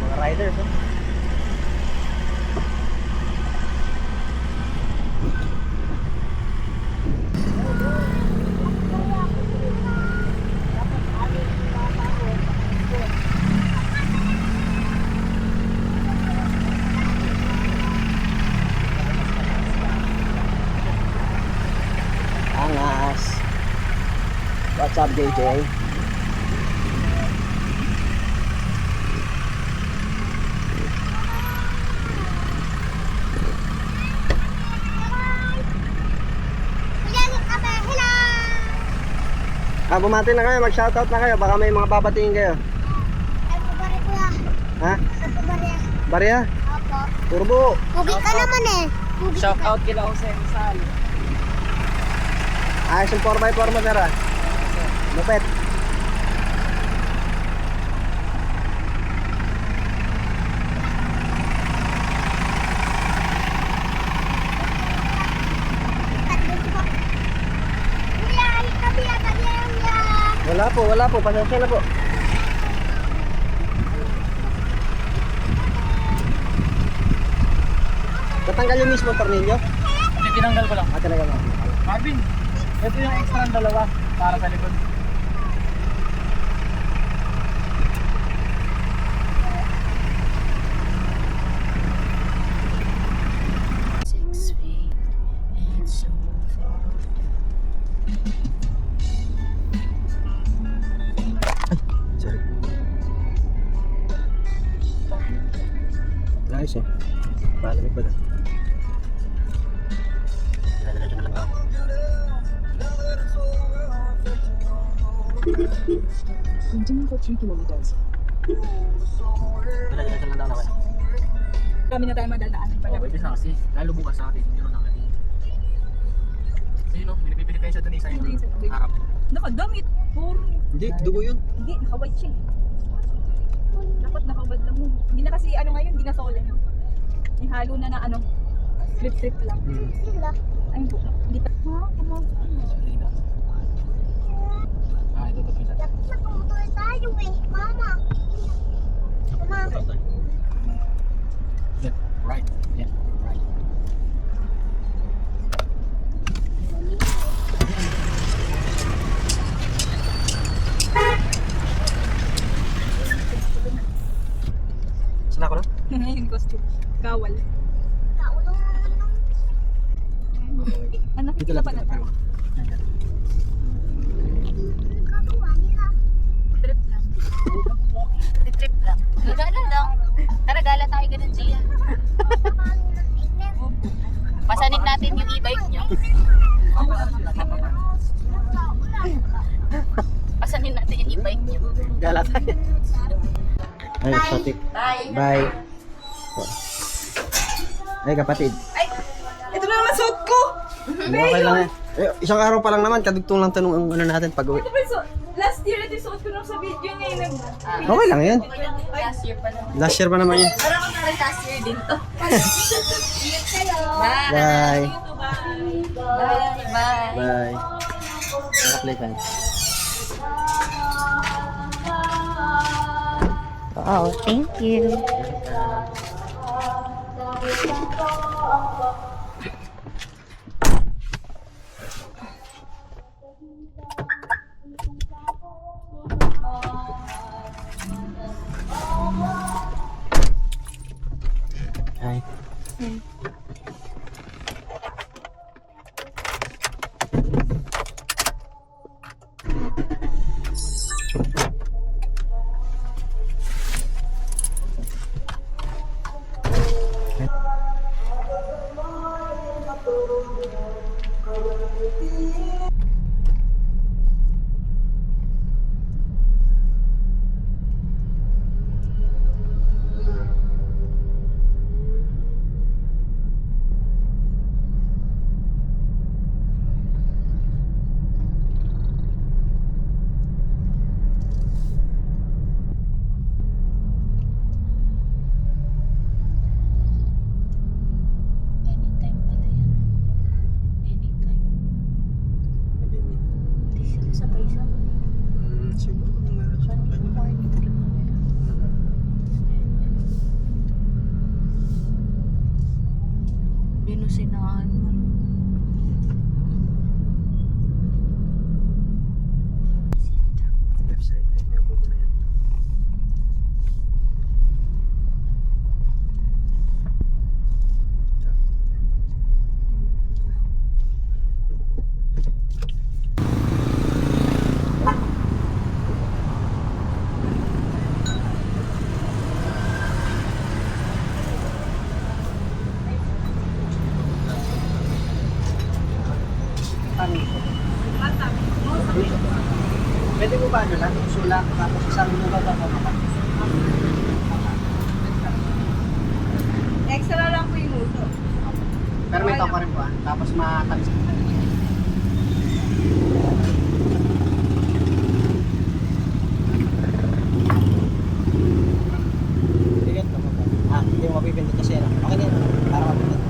Mga riders, oh. What's up, JJ? Ah, bumati na kayo, mag-shoutout na kayo. Baka may mga babatingin kayo. Ha? Barya? Opo. Turbo. Pugi ka naman eh. Shout out kila Jose Rizal. Ayos yung 4x4 mo, sir, ah. Lupet. Wala po. Pasensya na po. Tatanggal yung mismo tornilyo? Tinanggal ko lang. Ah, talaga ba? Marvin, ito yung extra ng dalawa para sa likod. Sorry. Ayos eh. Palamig ba na? Diretso na lang ako. Diretso lang daw na kaya. Kami na tayo madadaanan pala. Pwede sa kasi, lalo bukas sa atin, meron na kami. Sino? Pinipili kayo sa doon isa yung harap. Nakadamit. Puro. Hindi, dugo yun. Hindi, naka-white siya. Dapat nakabad lang mo. Hindi na kasi ano ngayon, hindi na solid. May halo na na ano, flip lang. Ayun po. Hindi pa. Ha? Kumang. Ah, ito isa. tayo eh, mama. Mama. Yeah, right. Yeah, right. Saan ako na? Yung costume. Kawal. Anak, Dito kita lang. pa na tayo. Trip lang. Trip lang. Gala lang. Tara, gala tayo ganun siya. Pasanin natin yung e-bike niyo. Pasanin natin yung e-bike niyo. Gala tayo. Ay, exotic. Bye. Ay, kapatid. Ito na naman suot ko! Okay lang yan. Eh, isang araw pa lang naman, kadugtong lang tanong ang ano natin pag-uwi. Ito pa yung last year ito yung suot ko nung sa video niya yung Okay lang yan. Last year pa naman. Last year pa naman yan. Parang ako na rin last year din to. Bye! Bye. Bye! Bye! Bye. Naka-play tayo. Oh, thank you. Hi. Anytime pala yan. Anytime. Hindi sila sabay-sabay. Siguro kung meron siya. Parang morning trip na meron. Binusinaan mo. Left side. Ay, may upo na yan. Pwede mo ba ano lang? Sulak, tapos isang lugaw ba ka? Extra lang po yung uso. Pero may toko rin po ah. Tapos matamis. Bigat na po ba? Hindi mo mapipindot kasi ano. Okay na yun. Para mapindot.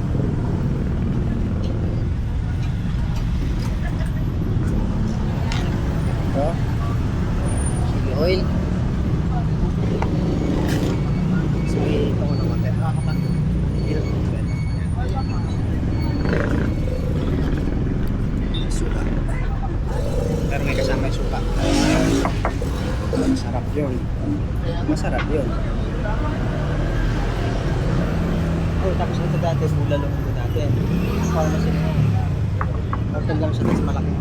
Ito. Sige, oil. Sige, ito ko naman. Hirap mo ba? Suka. Pero may kasama yung suka. Masarap yun. Masarap yun. Oh, tapos ito dati, bulalong ito dati. Pharmacy na yun. Hotel lang siya, tapos malaki.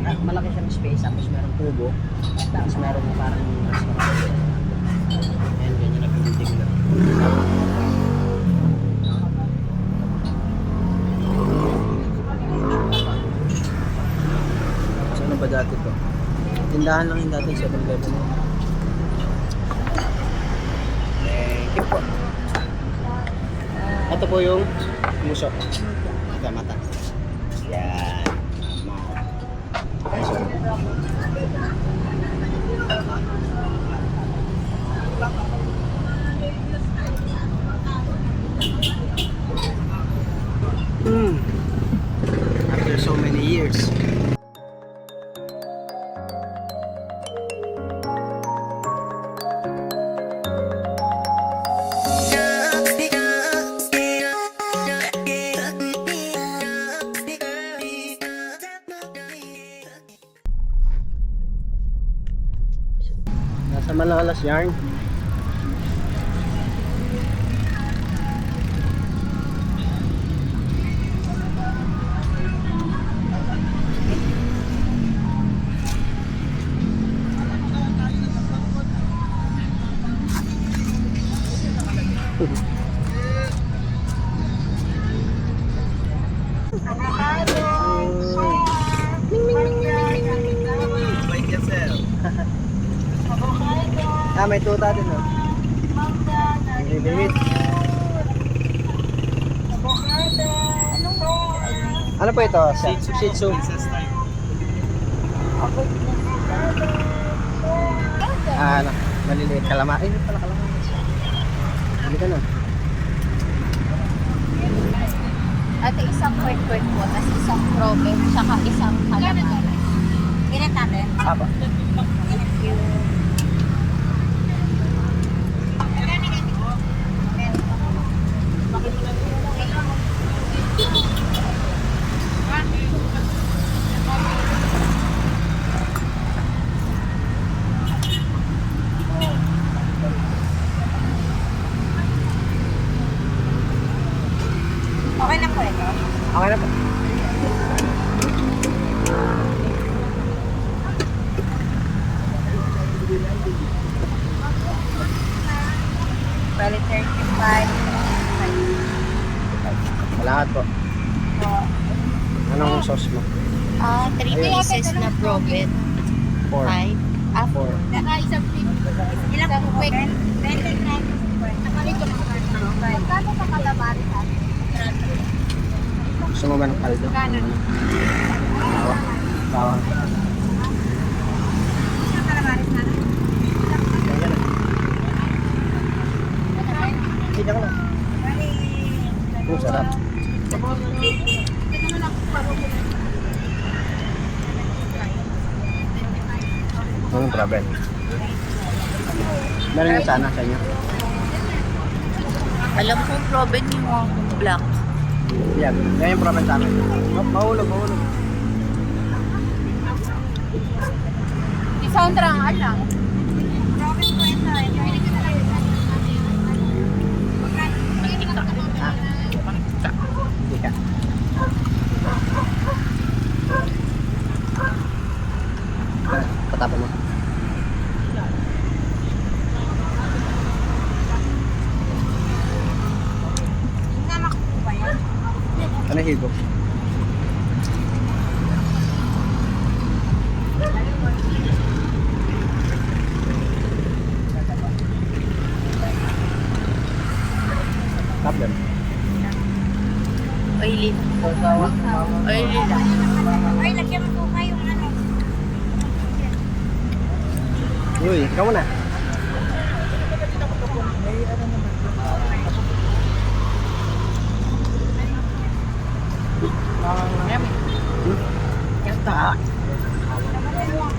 Malaki siyang space, tapos merong tubo. Tapos merong parang restaurant. Ayan, ganyan na building lang. Tapos ano ba dati to? Tindahan lang yung dati, 7-Eleven. Thank you po. Ito po yung muso. Ito, mata. Yan. After so many years. Nasa Malalas Yarn. May tuta din, no? Bibimit. Ano po ito? Shih Tzu. Ano? Maliliit kalama. Ay, pala kalama. Hindi ka na. Ate, isang kwek-kwek po, tapos isang probe, tsaka isang halaman. Ilan natin? Apa. Thank you. Okay na po ito. Okay na po. Bali 35. Lahat po. Anong sauce mo? 3 pieces na probe. 4. 5. 4. Saka isang ilang quick. 20 na. Nakalit ko ng karton. Magkano pa kalabari ha? Gusto mo ba ng kaldo? Kanan. Bawang. Isang kalamaris na. Ganyan na. Hindi ko na. Bali. Sarap. Ito naman ako pabubulan. Anong problem? Meron yung sana sa inyo. Alam kong probe yung black. Yan. Yan yung problem sa amin. Mahulog, mahulog. Isang rangal lang. Robin ko ito. Hindi ko na lang. Hindi ka. Patapon mo. Namak ko ba yan? Ano higop? Ay, lang. Ay, lagyan mo po kayong ano. Uy, ikaw muna.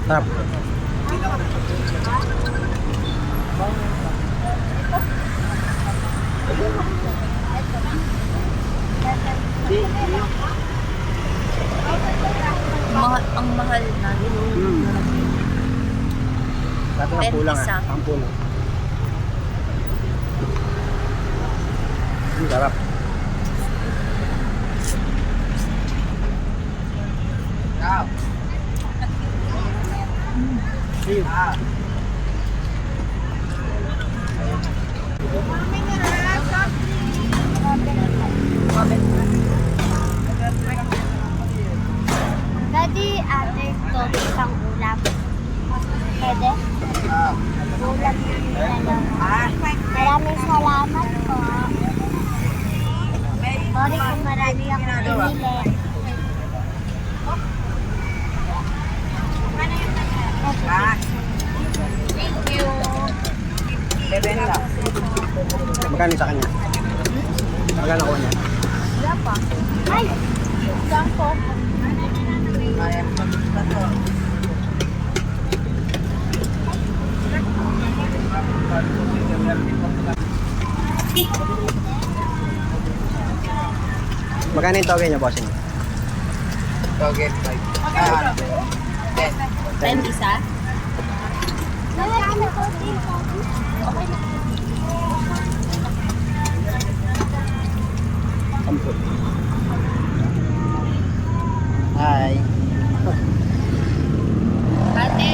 Sarap. Ang mahal na. Sabi ang pulang Isa. Ang pulang. Sarap. Daddy, ate, ito, isang ulam. Pwede? Ulam yung dalawa. Maraming salamat po. Sorry kung marami akong binili. Thank you. Magkano sa kanya? Magkano ko niya? Ay! Saan po? Magkano yung toge niya, bossing? Okay, 10 isa? Lalagyan ko dito. Okay na. Ampun. Hi. Ate.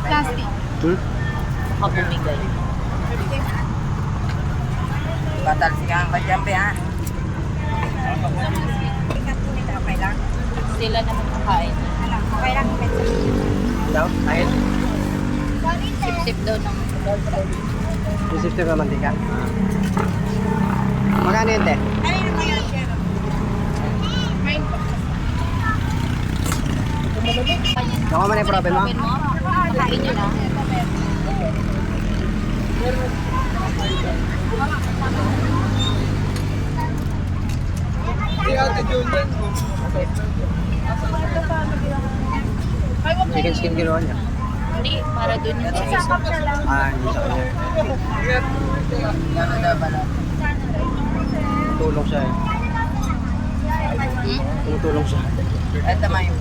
Plastic. Baka bumigay. Batal siya ang kajambe ha. Sila naman kakain. Okay lang. Daw? Ayun? Sip-sip daw ng Resistive na mantika. Magkano yun, te? Nakuha mo na yung problem mo? Open mo. Lagyan nyo lang. Chicken skin ginawa niya. Hindi, para dun yung cheese. Hindi sa kanya. Tulong siya eh. Tumutulong siya. Ito man yung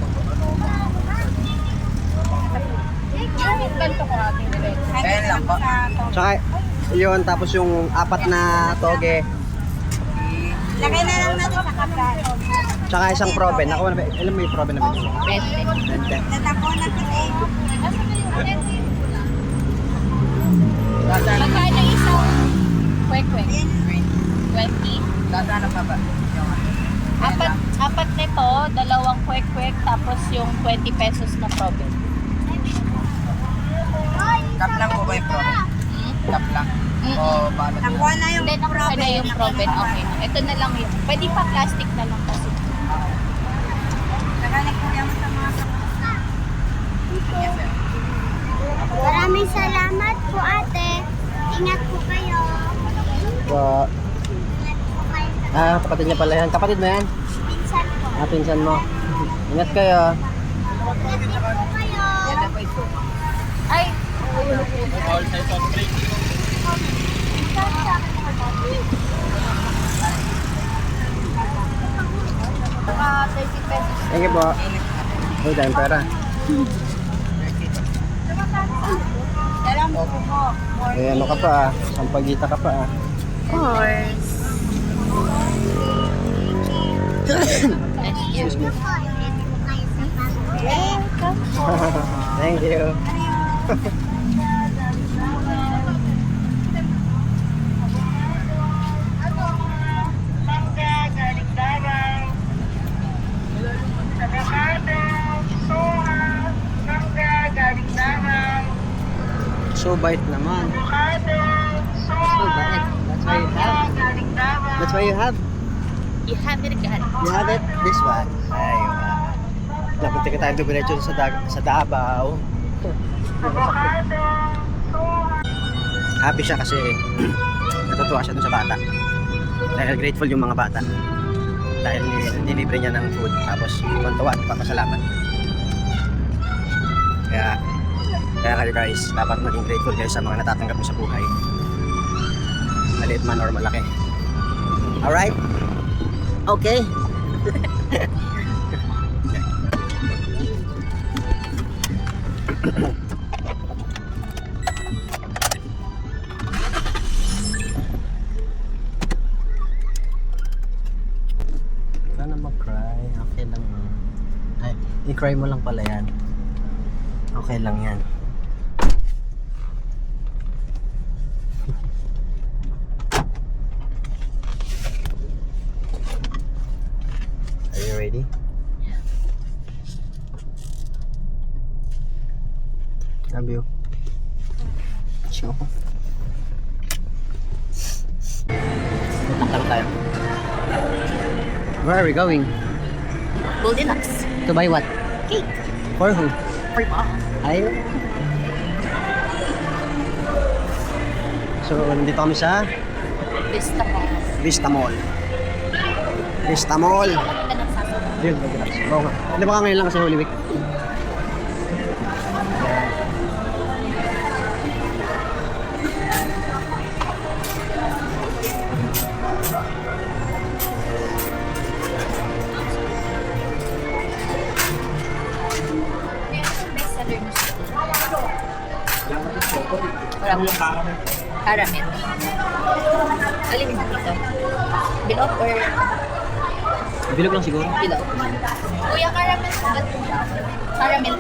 Ganito ko ating direct. Ayan lang po. Tsaka yun, tapos yung 4 na toge. Lagay na lang natin sa kaplato. Tsaka isang proben. Nakuha na ba? Alam mo yung proben na ba? 20. Natako na kita eh. Magkano isang kwek-kwek? 20. Dadaan pa ba? Apat nito, dalawang kwek-kwek, tapos yung 20 pesos na proben. Cup lang po ba yung problem? Cup lang. O balot? Nakuha na yung Hindi, nakuha na yung proben. Okay na. Ito na lang yun. Pwede pa plastic na lang kasi. Nagaling ko yan sa mga kamusta. Maraming salamat po ate. Ingat po kayo. Ingat po kayo. Kapatid niya pala yan. Kapatid mo yan? Pinsan po. Pinsan mo. Ingat kayo. Ingat din po kayo. Ay! All type of drink. Baka 30 pesos. Thank you po. Uy, dahil pera. Eh, ano ka pa Sampagita ka pa Course. Excuse me. Ready po kayo sa pag-break. Thank you. bait naman. So bait. That's why you have. You have it again. You have it? This one. Ayun. Napunta ka tayo dumiretso sa Davao. Happy siya kasi natutuwa siya dun sa bata. Dahil grateful yung mga bata. Dahil nilibre niya ng food. Tapos tuwa at papasalamat. Kaya kayo guys, dapat maging grateful kayo sa mga natatanggap mo sa buhay. Maliit man or malaki. Alright? Okay. Sana mag-cry. Okay lang. Ay, i-cry mo lang pala yan. Okay lang yan. Are you ready? Love you. Sure. Takbo tayo. Where are we going? Goldilocks. To buy what? Cake. For who? For mom. Ay. So, nandito kami sa Vista Mall. Vista Mall. Vista Mall. Bakit ka nagsasabi? Yun, mag-relax. Oo nga. Hindi ba ka ngayon lang kasi Holy Week? Bestseller mo siya. Caramel. Alin mo dito? Bilog or Bilog lang siguro. bilog? Kuya, caramel. Caramel.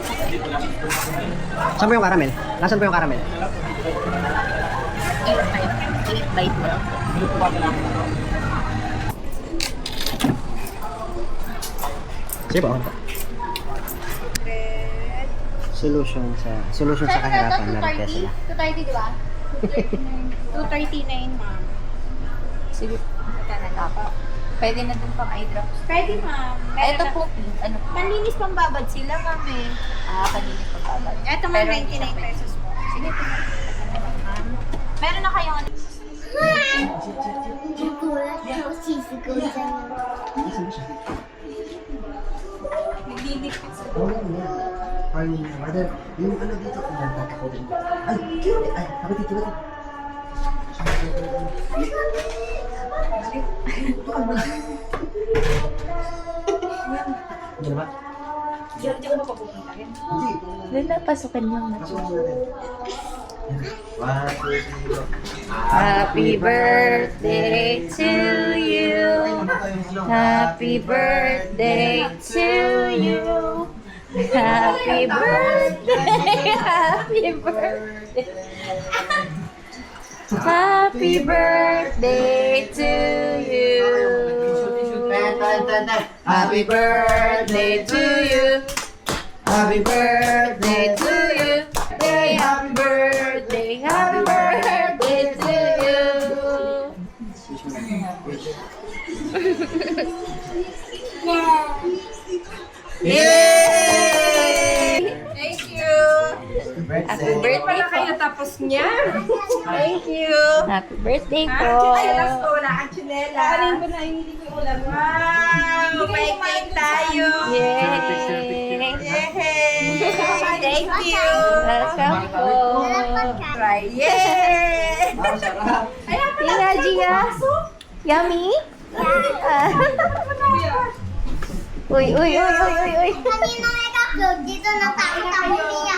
Saan po yung caramel? Nasaan po yung caramel? Eat bite mo. Sige po. Solution sa kahirapan na request sila. 230, di ba? 239, ma'am. Sige. Pwede na dun pang eye drops. Pwede, ma'am. Ito po, ano po? Panlinis pang babad sila, ma'am eh. Kanina pa babad. Ito, ma'am, 99 pesos po. Sige po. Meron na kayong ano? Ay, mother, yung ano dito, pinagkaka ko din. Ay, kino, ay, kapatid, kapatid. Ano ba? Diyan ka ba papupunta rin? Hindi. Doon na, pasukin yung Pasukan natin. 1, 2, 3, go. Happy birthday to you. Happy birthday to you. Happy birthday. Happy birthday. Happy birthday to you. Happy birthday to you. Happy birthday to you. Happy birthday. Happy birthday to you. Yay! Thank you! Happy birthday po. Kayo tapos niya. Thank you! Happy birthday po. Ay, last ko, wala kang chinela. Kanin ko na, hindi ko ulam. Wow! Paikay tayo! Yay! Yay! Thank you! Welcome po. Try. Yay! Tina, Gia. Yummy? Uy, uy, uy, uy, uy, uy. Kanina may ka-upload dito na tayo-tayo niya.